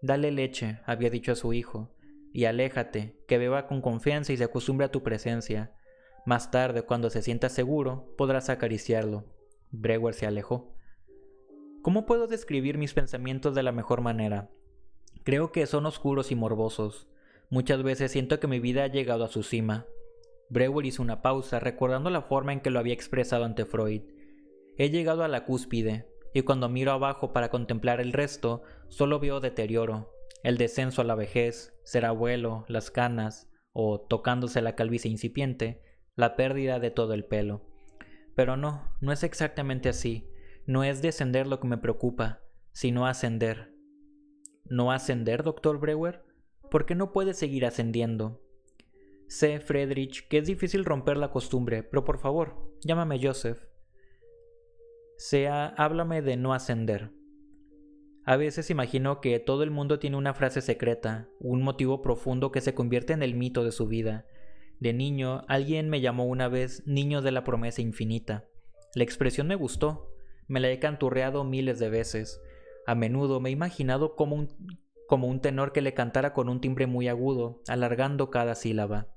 Dale leche, había dicho a su hijo, y aléjate, que beba con confianza y se acostumbre a tu presencia. Más tarde, cuando se sienta seguro, podrás acariciarlo. Breuer se alejó. ¿Cómo puedo describir mis pensamientos de la mejor manera? Creo que son oscuros y morbosos. Muchas veces siento que mi vida ha llegado a su cima. Breuer hizo una pausa, recordando la forma en que lo había expresado ante Freud. He llegado a la cúspide, y cuando miro abajo para contemplar el resto, solo veo deterioro, el descenso a la vejez, ser abuelo, las canas, o, tocándose la calvicie incipiente, la pérdida de todo el pelo. Pero no es exactamente así. No es descender lo que me preocupa, sino ascender. ¿No ascender, doctor Breuer? ¿Por qué no puede seguir ascendiendo? Sé, Friedrich, que es difícil romper la costumbre, pero por favor, llámame Joseph. Háblame de no ascender. A veces imagino que todo el mundo tiene una frase secreta, un motivo profundo que se convierte en el mito de su vida. De niño, alguien me llamó una vez niño de la promesa infinita. La expresión me gustó. Me la he canturreado miles de veces. A menudo me he imaginado como un tenor que le cantara con un timbre muy agudo, alargando cada sílaba.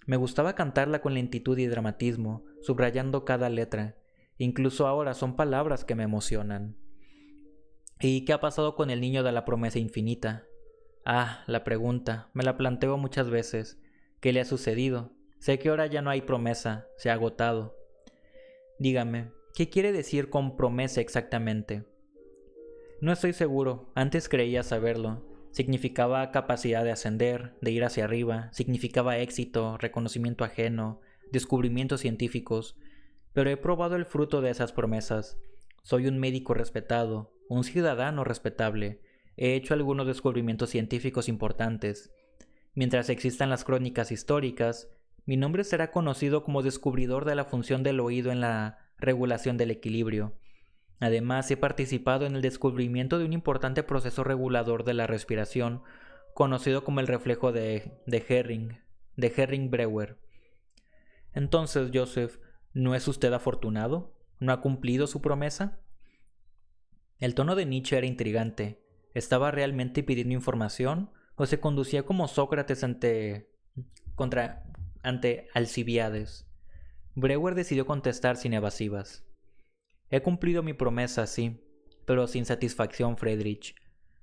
Me gustaba cantarla con lentitud y dramatismo, subrayando cada letra. Incluso ahora son palabras que me emocionan. ¿Y qué ha pasado con el niño de la promesa infinita? Ah, la pregunta, me la planteo muchas veces. ¿Qué le ha sucedido? Sé que ahora ya no hay promesa, se ha agotado. Dígame, ¿qué quiere decir con promesa exactamente? No estoy seguro, antes creía saberlo. Significaba capacidad de ascender, de ir hacia arriba, significaba éxito, reconocimiento ajeno, descubrimientos científicos, pero he probado el fruto de esas promesas. Soy un médico respetado, un ciudadano respetable, he hecho algunos descubrimientos científicos importantes. Mientras existan las crónicas históricas, mi nombre será conocido como descubridor de la función del oído en la regulación del equilibrio. Además, he participado en el descubrimiento de un importante proceso regulador de la respiración, conocido como el reflejo de Hering-Breuer. Entonces, Joseph, ¿no es usted afortunado? ¿No ha cumplido su promesa? El tono de Nietzsche era intrigante. ¿Estaba realmente pidiendo información o se conducía como Sócrates ante Alcibíades? Breuer decidió contestar sin evasivas. He cumplido mi promesa, sí, pero sin satisfacción, Friedrich.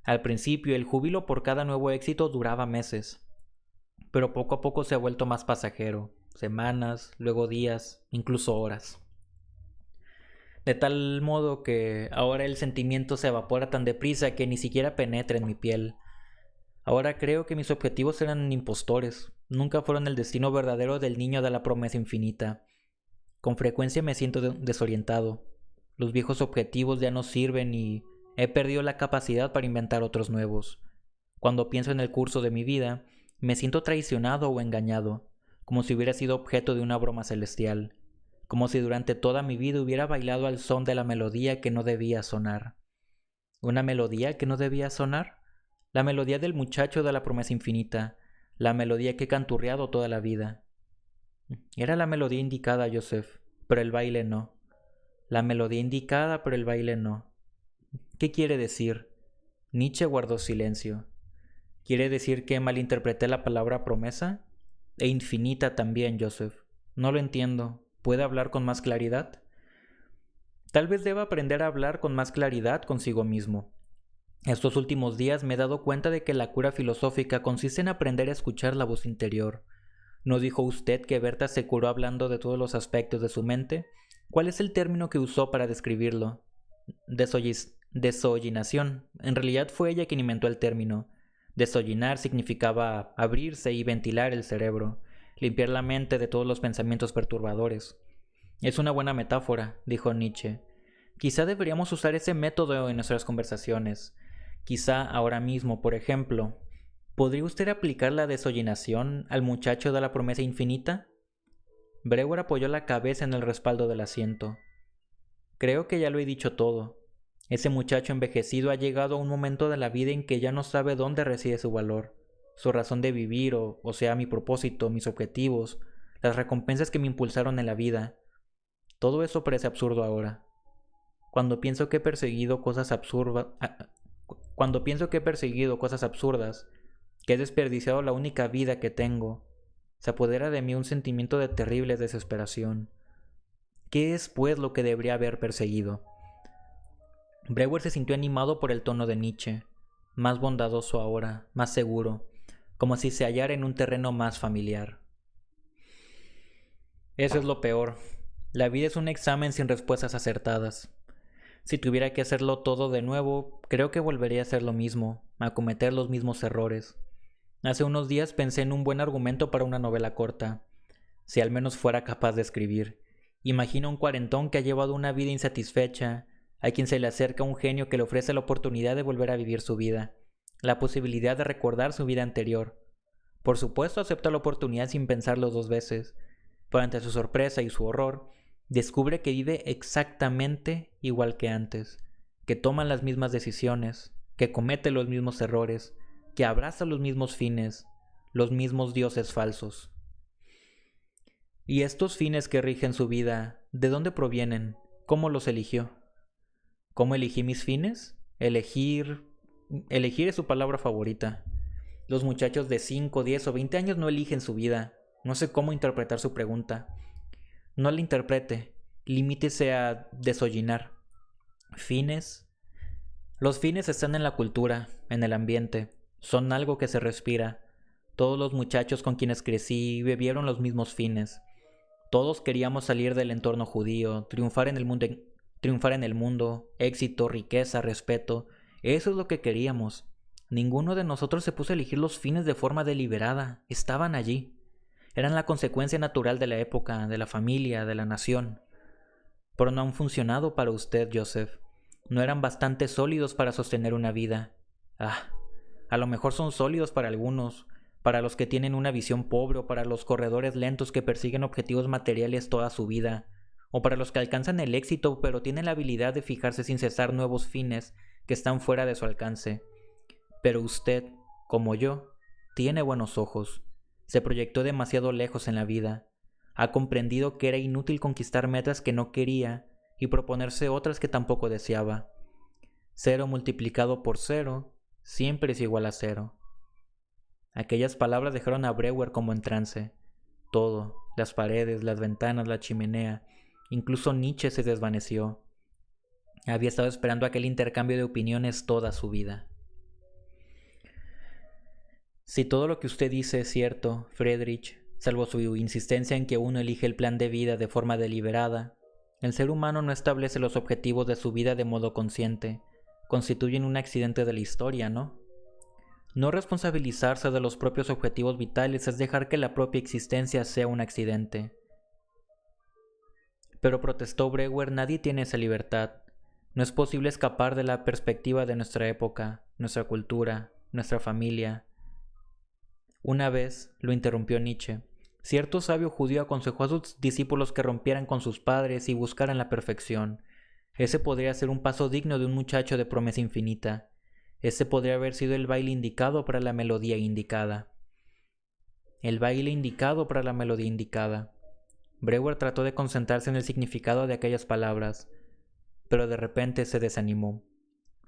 Al principio, el júbilo por cada nuevo éxito duraba meses, pero poco a poco se ha vuelto más pasajero, semanas, luego días, incluso horas. De tal modo que ahora el sentimiento se evapora tan deprisa que ni siquiera penetra en mi piel. Ahora creo que mis objetivos eran impostores, nunca fueron el destino verdadero del niño de la promesa infinita. Con frecuencia me siento desorientado. Los viejos objetivos ya no sirven y he perdido la capacidad para inventar otros nuevos. Cuando pienso en el curso de mi vida, me siento traicionado o engañado. como si hubiera sido objeto de una broma celestial, como si durante toda mi vida hubiera bailado al son de la melodía que no debía sonar. ¿Una melodía que no debía sonar? La melodía del muchacho de la promesa infinita, la melodía que he canturreado toda la vida. Era la melodía indicada, Joseph, pero el baile no. La melodía indicada, pero el baile no. ¿Qué quiere decir? Nietzsche guardó silencio. ¿Quiere decir que malinterpreté la palabra promesa? E infinita también, Joseph. No lo entiendo. ¿Puede hablar con más claridad? Tal vez deba aprender a hablar con más claridad consigo mismo. Estos últimos días me he dado cuenta de que la cura filosófica consiste en aprender a escuchar la voz interior. ¿No dijo usted que Berta se curó hablando de todos los aspectos de su mente? ¿Cuál es el término que usó para describirlo? Desollinación. En realidad fue ella quien inventó el término. Desollinar significaba abrirse y ventilar el cerebro, limpiar la mente de todos los pensamientos perturbadores. Es una buena metáfora, dijo Nietzsche. Quizá deberíamos usar ese método en nuestras conversaciones. Quizá ahora mismo, por ejemplo, ¿podría usted aplicar la desollinación al muchacho de la promesa infinita? Brewer apoyó la cabeza en el respaldo del asiento. Creo que ya lo he dicho todo. Ese muchacho envejecido ha llegado a un momento de la vida en que ya no sabe dónde reside su valor, su razón de vivir, o sea, mi propósito, mis objetivos, las recompensas que me impulsaron en la vida. Todo eso parece absurdo ahora. Cuando pienso que he perseguido cosas absurdas, que he desperdiciado la única vida que tengo, se apodera de mí un sentimiento de terrible desesperación. ¿Qué es, pues, lo que debería haber perseguido? Brewer se sintió animado por el tono de Nietzsche, más bondadoso ahora, más seguro, como si se hallara en un terreno más familiar. Eso es lo peor. La vida es un examen sin respuestas acertadas. Si tuviera que hacerlo todo de nuevo, creo que volvería a hacer lo mismo, a cometer los mismos errores. Hace unos días pensé en un buen argumento para una novela corta. Si al menos fuera capaz de escribir. Imagina un cuarentón que ha llevado una vida insatisfecha, a quien se le acerca un genio que le ofrece la oportunidad de volver a vivir su vida, la posibilidad de recordar su vida anterior. Por supuesto acepta la oportunidad sin pensarlo dos veces, pero ante su sorpresa y su horror, descubre que vive exactamente igual que antes, que toma las mismas decisiones, que comete los mismos errores, que abraza los mismos fines, los mismos dioses falsos. ¿Y estos fines que rigen su vida, de dónde provienen? ¿Cómo los eligió? ¿Cómo elegí mis fines? Elegir es su palabra favorita. Los muchachos de 5, 10 o 20 años no eligen su vida. No sé cómo interpretar su pregunta. No la interprete. Limítese a desollinar. ¿Fines? Los fines están en la cultura, en el ambiente. Son algo que se respira. Todos los muchachos con quienes crecí bebieron los mismos fines. Todos queríamos salir del entorno judío, triunfar en el mundo, éxito, riqueza, respeto. Eso es lo que queríamos. Ninguno de nosotros se puso a elegir los fines de forma deliberada. Estaban allí. Eran la consecuencia natural de la época, de la familia, de la nación. Pero no han funcionado para usted, Joseph. No eran bastante sólidos para sostener una vida. A lo mejor son sólidos para algunos, para los que tienen una visión pobre o para los corredores lentos que persiguen objetivos materiales toda su vida, o para los que alcanzan el éxito pero tienen la habilidad de fijarse sin cesar nuevos fines que están fuera de su alcance. Pero usted, como yo, tiene buenos ojos. Se proyectó demasiado lejos en la vida. Ha comprendido que era inútil conquistar metas que no quería y proponerse otras que tampoco deseaba. 0 multiplicado por 0 siempre es igual a 0. Aquellas palabras dejaron a Brewer como en trance. Todo, las paredes, las ventanas, la chimenea, incluso Nietzsche se desvaneció. Había estado esperando aquel intercambio de opiniones toda su vida. Si todo lo que usted dice es cierto, Friedrich, salvo su insistencia en que uno elige el plan de vida de forma deliberada, el ser humano no establece los objetivos de su vida de modo consciente. Constituyen un accidente de la historia, ¿no? No responsabilizarse de los propios objetivos vitales es dejar que la propia existencia sea un accidente. Pero protestó Brewer, nadie tiene esa libertad. No es posible escapar de la perspectiva de nuestra época, nuestra cultura, nuestra familia. Una vez lo interrumpió Nietzsche. Cierto sabio judío aconsejó a sus discípulos que rompieran con sus padres y buscaran la perfección. Ese podría ser un paso digno de un muchacho de promesa infinita. Ese podría haber sido el baile indicado para la melodía indicada. El baile indicado para la melodía indicada. Brewer trató de concentrarse en el significado de aquellas palabras, pero de repente se desanimó.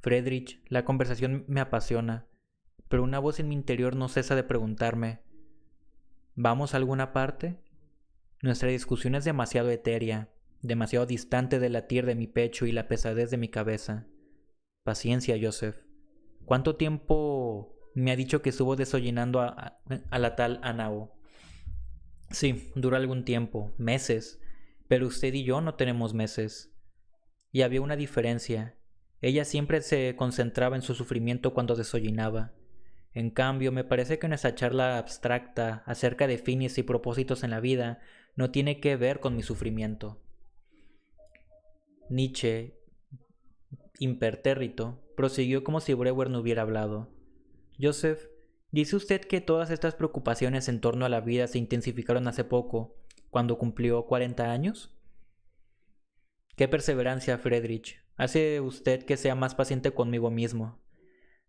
Friedrich, la conversación me apasiona, pero una voz en mi interior no cesa de preguntarme, ¿vamos a alguna parte? Nuestra discusión es demasiado etérea, demasiado distante del latir de mi pecho y la pesadez de mi cabeza. Paciencia, Joseph. ¿Cuánto tiempo me ha dicho que estuvo desollinando a la tal Anao? Sí, dura algún tiempo, meses, pero usted y yo no tenemos meses. Y había una diferencia. Ella siempre se concentraba en su sufrimiento cuando desollinaba. En cambio, me parece que nuestra charla abstracta acerca de fines y propósitos en la vida no tiene que ver con mi sufrimiento. Nietzsche, impertérrito, prosiguió como si Brewer no hubiera hablado. Joseph, dice usted que todas estas preocupaciones en torno a la vida se intensificaron hace poco, cuando cumplió 40 años. ¡Qué perseverancia, Friedrich! Hace usted que sea más paciente conmigo mismo.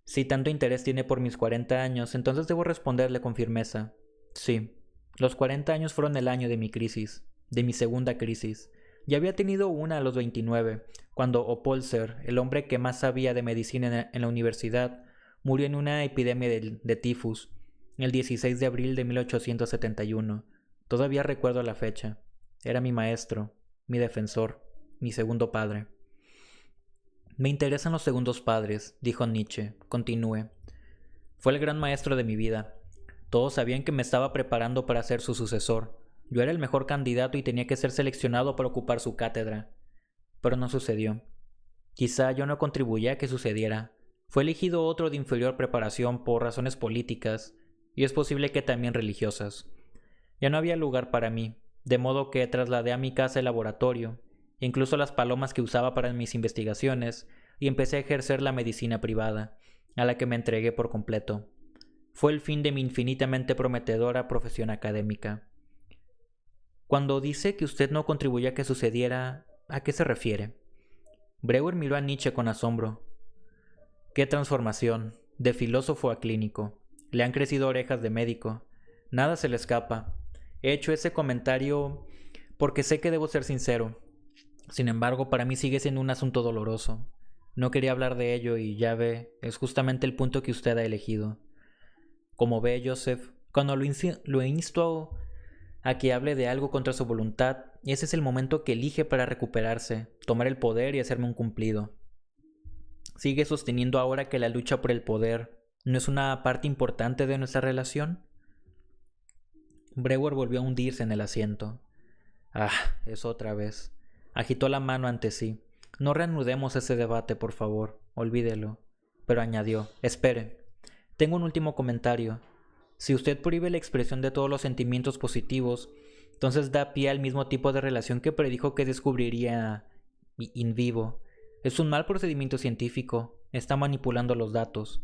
Si tanto interés tiene por mis 40 años, entonces debo responderle con firmeza. Sí, los 40 años fueron el año de mi crisis, de mi segunda crisis. Ya había tenido una a los 29, cuando Opolzer, el hombre que más sabía de medicina en la universidad, murió en una epidemia de tifus, el 16 de abril de 1871. Todavía recuerdo la fecha. Era mi maestro, mi defensor, mi segundo padre. Me interesan los segundos padres, dijo Nietzsche. Continúe. Fue el gran maestro de mi vida. Todos sabían que me estaba preparando para ser su sucesor. Yo era el mejor candidato y tenía que ser seleccionado para ocupar su cátedra. Pero no sucedió. Quizá yo no contribuía a que sucediera. Fue elegido otro de inferior preparación por razones políticas, y es posible que también religiosas. Ya no había lugar para mí, de modo que trasladé a mi casa el laboratorio, incluso las palomas que usaba para mis investigaciones, y empecé a ejercer la medicina privada, a la que me entregué por completo. Fue el fin de mi infinitamente prometedora profesión académica. Cuando dice que usted no contribuyó a que sucediera, ¿a qué se refiere? Brewer miró a Nietzsche con asombro. ¡Qué transformación! De filósofo a clínico. Le han crecido orejas de médico. Nada se le escapa. He hecho ese comentario porque sé que debo ser sincero. Sin embargo, para mí sigue siendo un asunto doloroso. No quería hablar de ello y ya ve, es justamente el punto que usted ha elegido. Como ve, Joseph, cuando lo insto a que hable de algo contra su voluntad, ese es el momento que elige para recuperarse, tomar el poder y hacerme un cumplido. ¿Sigue sosteniendo ahora que la lucha por el poder no es una parte importante de nuestra relación? Brewer volvió a hundirse en el asiento. Ah, es otra vez. Agitó la mano ante sí. No reanudemos ese debate, por favor. Olvídelo. Pero añadió, espere. Tengo un último comentario. Si usted prohíbe la expresión de todos los sentimientos positivos, entonces da pie al mismo tipo de relación que predijo que descubriría in vivo. Es un mal procedimiento científico. Está manipulando los datos.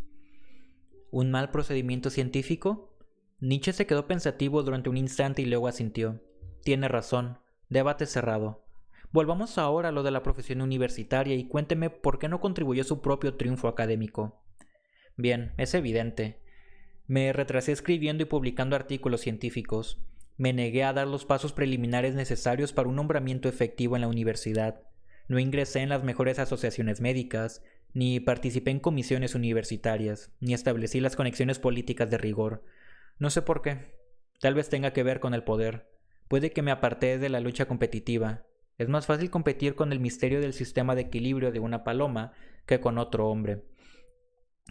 ¿Un mal procedimiento científico? Nietzsche se quedó pensativo durante un instante y luego asintió. Tiene razón. Debate cerrado. Volvamos ahora a lo de la profesión universitaria y cuénteme por qué no contribuyó a su propio triunfo académico. Bien, es evidente. Me retrasé escribiendo y publicando artículos científicos. Me negué a dar los pasos preliminares necesarios para un nombramiento efectivo en la universidad. No ingresé en las mejores asociaciones médicas, ni participé en comisiones universitarias, ni establecí las conexiones políticas de rigor. No sé por qué. Tal vez tenga que ver con el poder. Puede que me aparté de la lucha competitiva. Es más fácil competir con el misterio del sistema de equilibrio de una paloma que con otro hombre.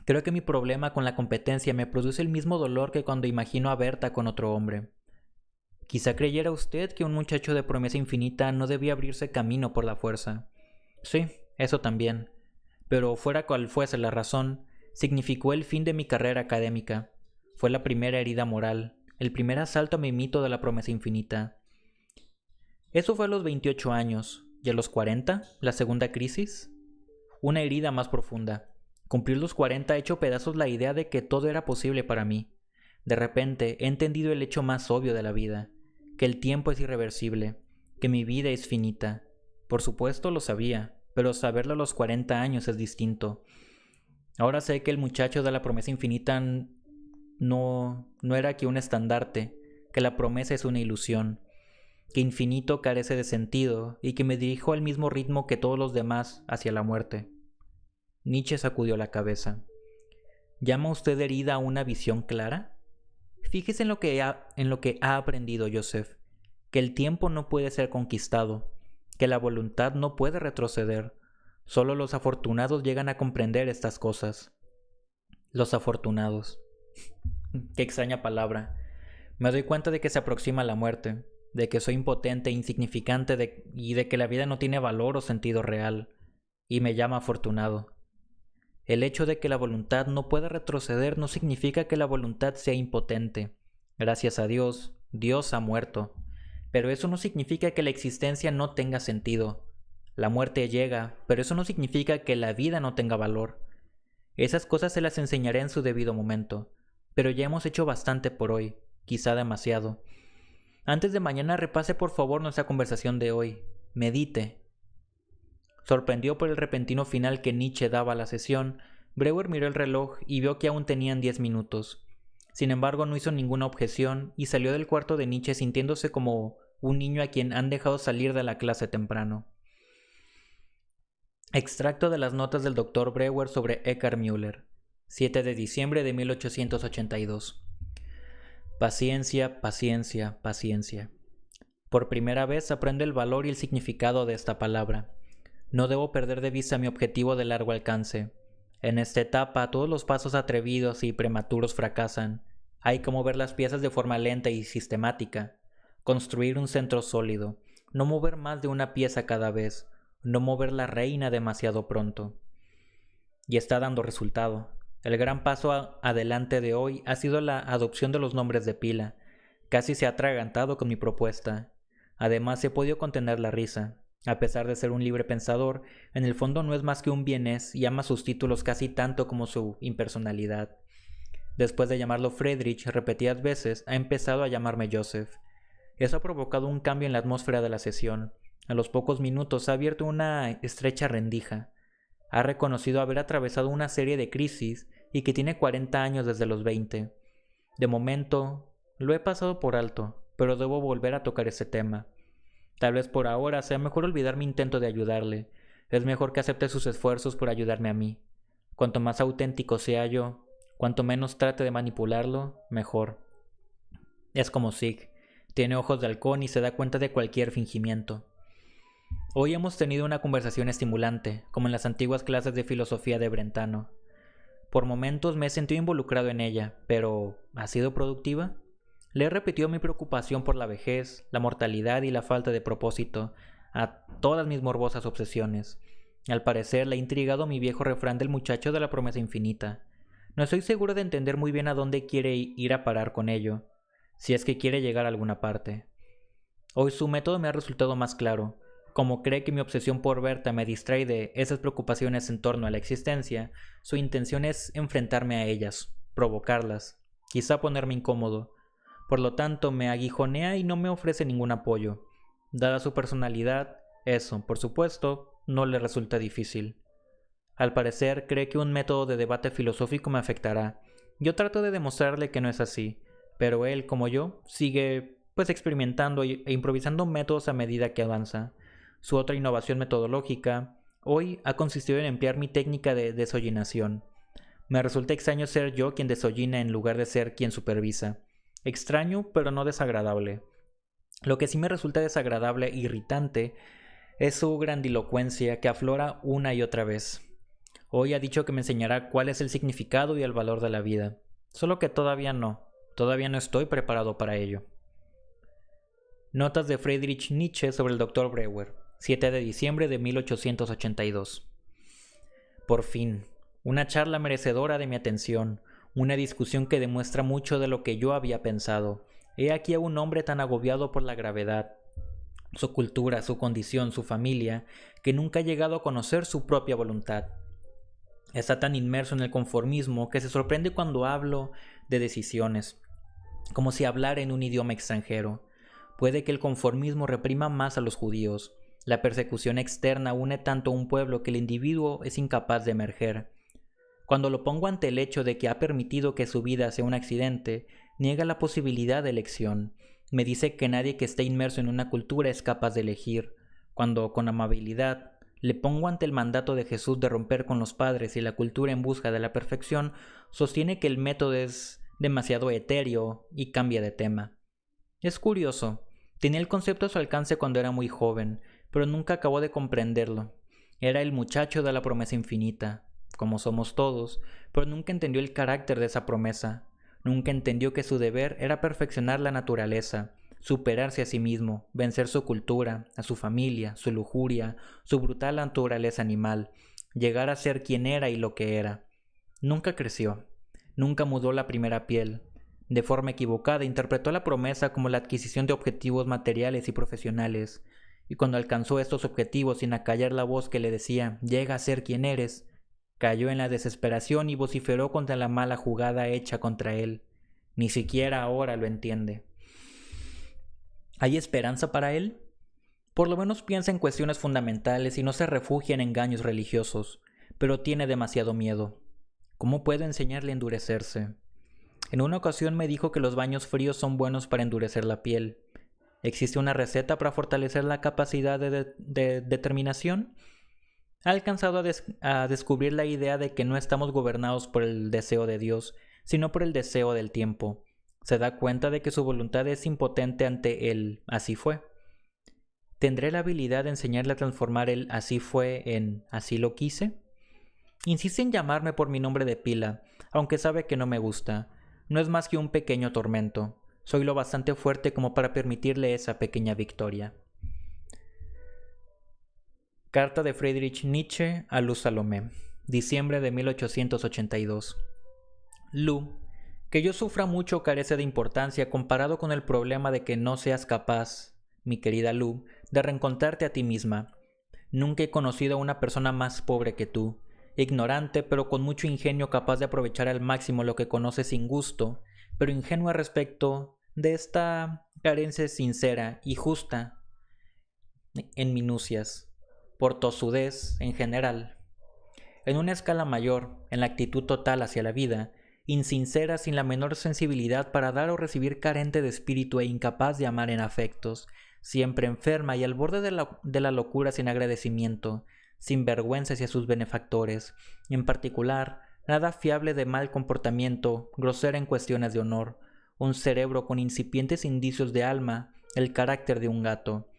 Creo que mi problema con la competencia me produce el mismo dolor que cuando imagino a Berta con otro hombre. Quizá creyera usted que un muchacho de promesa infinita no debía abrirse camino por la fuerza. Sí, eso también. Pero fuera cual fuese la razón, significó el fin de mi carrera académica. Fue la primera herida moral, el primer asalto a mi mito de la promesa infinita. Eso fue a los 28 años, y a los 40, la segunda crisis. Una herida más profunda. Cumplir los 40 ha hecho pedazos la idea de que todo era posible para mí. De repente he entendido el hecho más obvio de la vida. que el tiempo es irreversible, que mi vida es finita. Por supuesto lo sabía, pero saberlo a los 40 años es distinto. Ahora sé que el muchacho de la promesa infinita no era que un estandarte, que la promesa es una ilusión, que infinito carece de sentido y que me dirijo al mismo ritmo que todos los demás hacia la muerte. Nietzsche sacudió la cabeza. ¿Llama usted herida a una visión clara? Fíjese en lo que ha aprendido Joseph, que el tiempo no puede ser conquistado, que la voluntad no puede retroceder. Solo los afortunados llegan a comprender estas cosas. Los afortunados. Qué extraña palabra. Me doy cuenta de que se aproxima la muerte, de que soy impotente e insignificante y de que la vida no tiene valor o sentido real, y me llama afortunado. El hecho de que la voluntad no pueda retroceder no significa que la voluntad sea impotente. Gracias a Dios, Dios ha muerto. Pero eso no significa que la existencia no tenga sentido. La muerte llega, pero eso no significa que la vida no tenga valor. Esas cosas se las enseñaré en su debido momento. Pero ya hemos hecho bastante por hoy, quizá demasiado. Antes de mañana repase por favor nuestra conversación de hoy. Medite. Sorprendido por el repentino final que Nietzsche daba a la sesión, Breuer miró el reloj y vio que aún tenían 10 minutos. Sin embargo, no hizo ninguna objeción y salió del cuarto de Nietzsche sintiéndose como un niño a quien han dejado salir de la clase temprano. Extracto de las notas del Dr. Breuer sobre Eckhart Müller, 7 de diciembre de 1882. Paciencia, paciencia, paciencia. Por primera vez aprendo el valor y el significado de esta palabra. No debo perder de vista mi objetivo de largo alcance. En esta etapa todos los pasos atrevidos y prematuros fracasan. Hay que mover las piezas de forma lenta y sistemática. Construir un centro sólido. No mover más de una pieza cada vez. No mover la reina demasiado pronto. Y está dando resultado. El gran paso adelante de hoy ha sido la adopción de los nombres de pila. Casi se ha atragantado con mi propuesta. Además he podido contener la risa. A pesar de ser un libre pensador, en el fondo no es más que un vienés y ama sus títulos casi tanto como su impersonalidad. Después de llamarlo Friedrich repetidas veces, ha empezado a llamarme Joseph. Eso ha provocado un cambio en la atmósfera de la sesión. A los pocos minutos ha abierto una estrecha rendija. Ha reconocido haber atravesado una serie de crisis y que tiene 40 años desde los 20. De momento, lo he pasado por alto, pero debo volver a tocar ese tema. Tal vez por ahora sea mejor olvidar mi intento de ayudarle. Es mejor que acepte sus esfuerzos por ayudarme a mí. Cuanto más auténtico sea yo, cuanto menos trate de manipularlo, mejor. Es como Sig. Tiene ojos de halcón y se da cuenta de cualquier fingimiento. Hoy hemos tenido una conversación estimulante, como en las antiguas clases de filosofía de Brentano. Por momentos me he sentido involucrado en ella, pero ¿ha sido productiva? Le he repetido mi preocupación por la vejez, la mortalidad y la falta de propósito a todas mis morbosas obsesiones. Al parecer le ha intrigado mi viejo refrán del muchacho de la promesa infinita. No estoy seguro de entender muy bien a dónde quiere ir a parar con ello, si es que quiere llegar a alguna parte. Hoy su método me ha resultado más claro. Como cree que mi obsesión por Berta me distrae de esas preocupaciones en torno a la existencia, su intención es enfrentarme a ellas, provocarlas, quizá ponerme incómodo. Por lo tanto, me aguijonea y no me ofrece ningún apoyo. Dada su personalidad, eso, por supuesto, no le resulta difícil. Al parecer, cree que un método de debate filosófico me afectará. Yo trato de demostrarle que no es así, pero él, como yo, sigue experimentando e improvisando métodos a medida que avanza. Su otra innovación metodológica, hoy, ha consistido en emplear mi técnica de desollinación. Me resulta extraño ser yo quien desollina en lugar de ser quien supervisa. Extraño, pero no desagradable. Lo que sí me resulta desagradable e irritante es su grandilocuencia que aflora una y otra vez. Hoy ha dicho que me enseñará cuál es el significado y el valor de la vida. Solo que todavía no estoy preparado para ello. Notas de Friedrich Nietzsche sobre el Dr. Breuer, 7 de diciembre de 1882. Por fin, una charla merecedora de mi atención. Una discusión que demuestra mucho de lo que yo había pensado. He aquí a un hombre tan agobiado por la gravedad, su cultura, su condición, su familia, que nunca ha llegado a conocer su propia voluntad. Está tan inmerso en el conformismo que se sorprende cuando hablo de decisiones, como si hablara en un idioma extranjero. Puede que el conformismo reprima más a los judíos. La persecución externa une tanto a un pueblo que el individuo es incapaz de emerger. Cuando lo pongo ante el hecho de que ha permitido que su vida sea un accidente, niega la posibilidad de elección. Me dice que nadie que esté inmerso en una cultura es capaz de elegir. Cuando, con amabilidad, le pongo ante el mandato de Jesús de romper con los padres y la cultura en busca de la perfección, sostiene que el método es demasiado etéreo y cambia de tema. Es curioso. Tenía el concepto a su alcance cuando era muy joven, pero nunca acabó de comprenderlo. Era el muchacho de la promesa infinita, como somos todos, pero nunca entendió el carácter de esa promesa. Nunca entendió que su deber era perfeccionar la naturaleza, superarse a sí mismo, vencer su cultura, a su familia, su lujuria, su brutal naturaleza animal, llegar a ser quien era y lo que era. Nunca creció, nunca mudó la primera piel. De forma equivocada interpretó la promesa como la adquisición de objetivos materiales y profesionales, y cuando alcanzó estos objetivos sin acallar la voz que le decía «llega a ser quien eres», cayó en la desesperación y vociferó contra la mala jugada hecha contra él. Ni siquiera ahora lo entiende. ¿Hay esperanza para él? Por lo menos piensa en cuestiones fundamentales y no se refugia en engaños religiosos, pero tiene demasiado miedo. ¿Cómo puedo enseñarle a endurecerse? En una ocasión me dijo que los baños fríos son buenos para endurecer la piel. ¿Existe una receta para fortalecer la capacidad de determinación? Ha alcanzado a descubrir la idea de que no estamos gobernados por el deseo de Dios, sino por el deseo del tiempo. Se da cuenta de que su voluntad es impotente ante el «así fue». ¿Tendré la habilidad de enseñarle a transformar el «así fue» en «así lo quise»? Insiste en llamarme por mi nombre de pila, aunque sabe que no me gusta. No es más que un pequeño tormento. Soy lo bastante fuerte como para permitirle esa pequeña victoria. Carta de Friedrich Nietzsche a Luz Salomé, diciembre de 1882. Lu, que yo sufra mucho carece de importancia comparado con el problema de que no seas capaz, mi querida Lu, de reencontrarte a ti misma. Nunca he conocido a una persona más pobre que tú, ignorante pero con mucho ingenio, capaz de aprovechar al máximo lo que conoce sin gusto, pero ingenua respecto de esta carencia sincera y justa en minucias, por tosudez en general. En una escala mayor, en la actitud total hacia la vida, insincera, sin la menor sensibilidad para dar o recibir, carente de espíritu e incapaz de amar en afectos, siempre enferma y al borde de la locura, sin agradecimiento, sin vergüenza hacia sus benefactores, en particular, nada fiable de mal comportamiento, grosera en cuestiones de honor, un cerebro con incipientes indicios de alma, el carácter de un gato,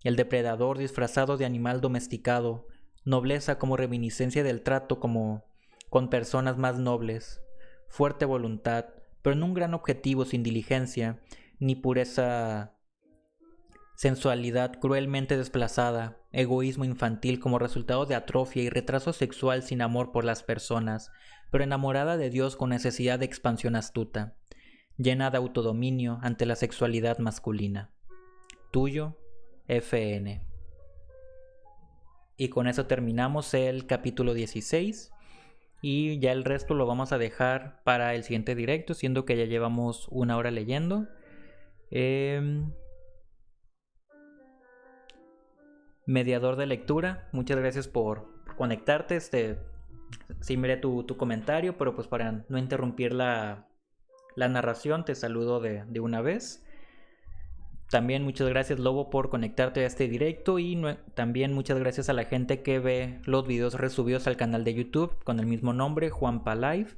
el depredador disfrazado de animal domesticado, nobleza como reminiscencia del trato como con personas más nobles, fuerte voluntad, pero no un gran objetivo sin diligencia, ni pureza, sensualidad cruelmente desplazada, egoísmo infantil como resultado de atrofia y retraso sexual sin amor por las personas, pero enamorada de Dios con necesidad de expansión astuta, llena de autodominio ante la sexualidad masculina. Tuyo, F.N. Y con eso terminamos el capítulo 16 y ya el resto lo vamos a dejar para el siguiente directo, siendo que ya llevamos 1 hora leyendo. Mediador de lectura, muchas gracias por conectarte. Sí miré tu comentario, pero pues para no interrumpir la narración te saludo de una vez. También muchas gracias, Lobo, por conectarte a este directo, y también muchas gracias a la gente que ve los videos resubidos al canal de YouTube con el mismo nombre, Juanpa Live.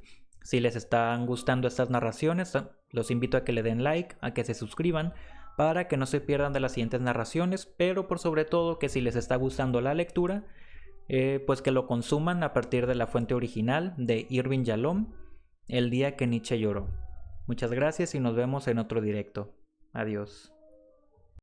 Si les están gustando estas narraciones, los invito a que le den like, a que se suscriban para que no se pierdan de las siguientes narraciones, pero por sobre todo que si les está gustando la lectura, pues que lo consuman a partir de la fuente original de Irving Yalom, El día que Nietzsche lloró. Muchas gracias y nos vemos en otro directo. Adiós.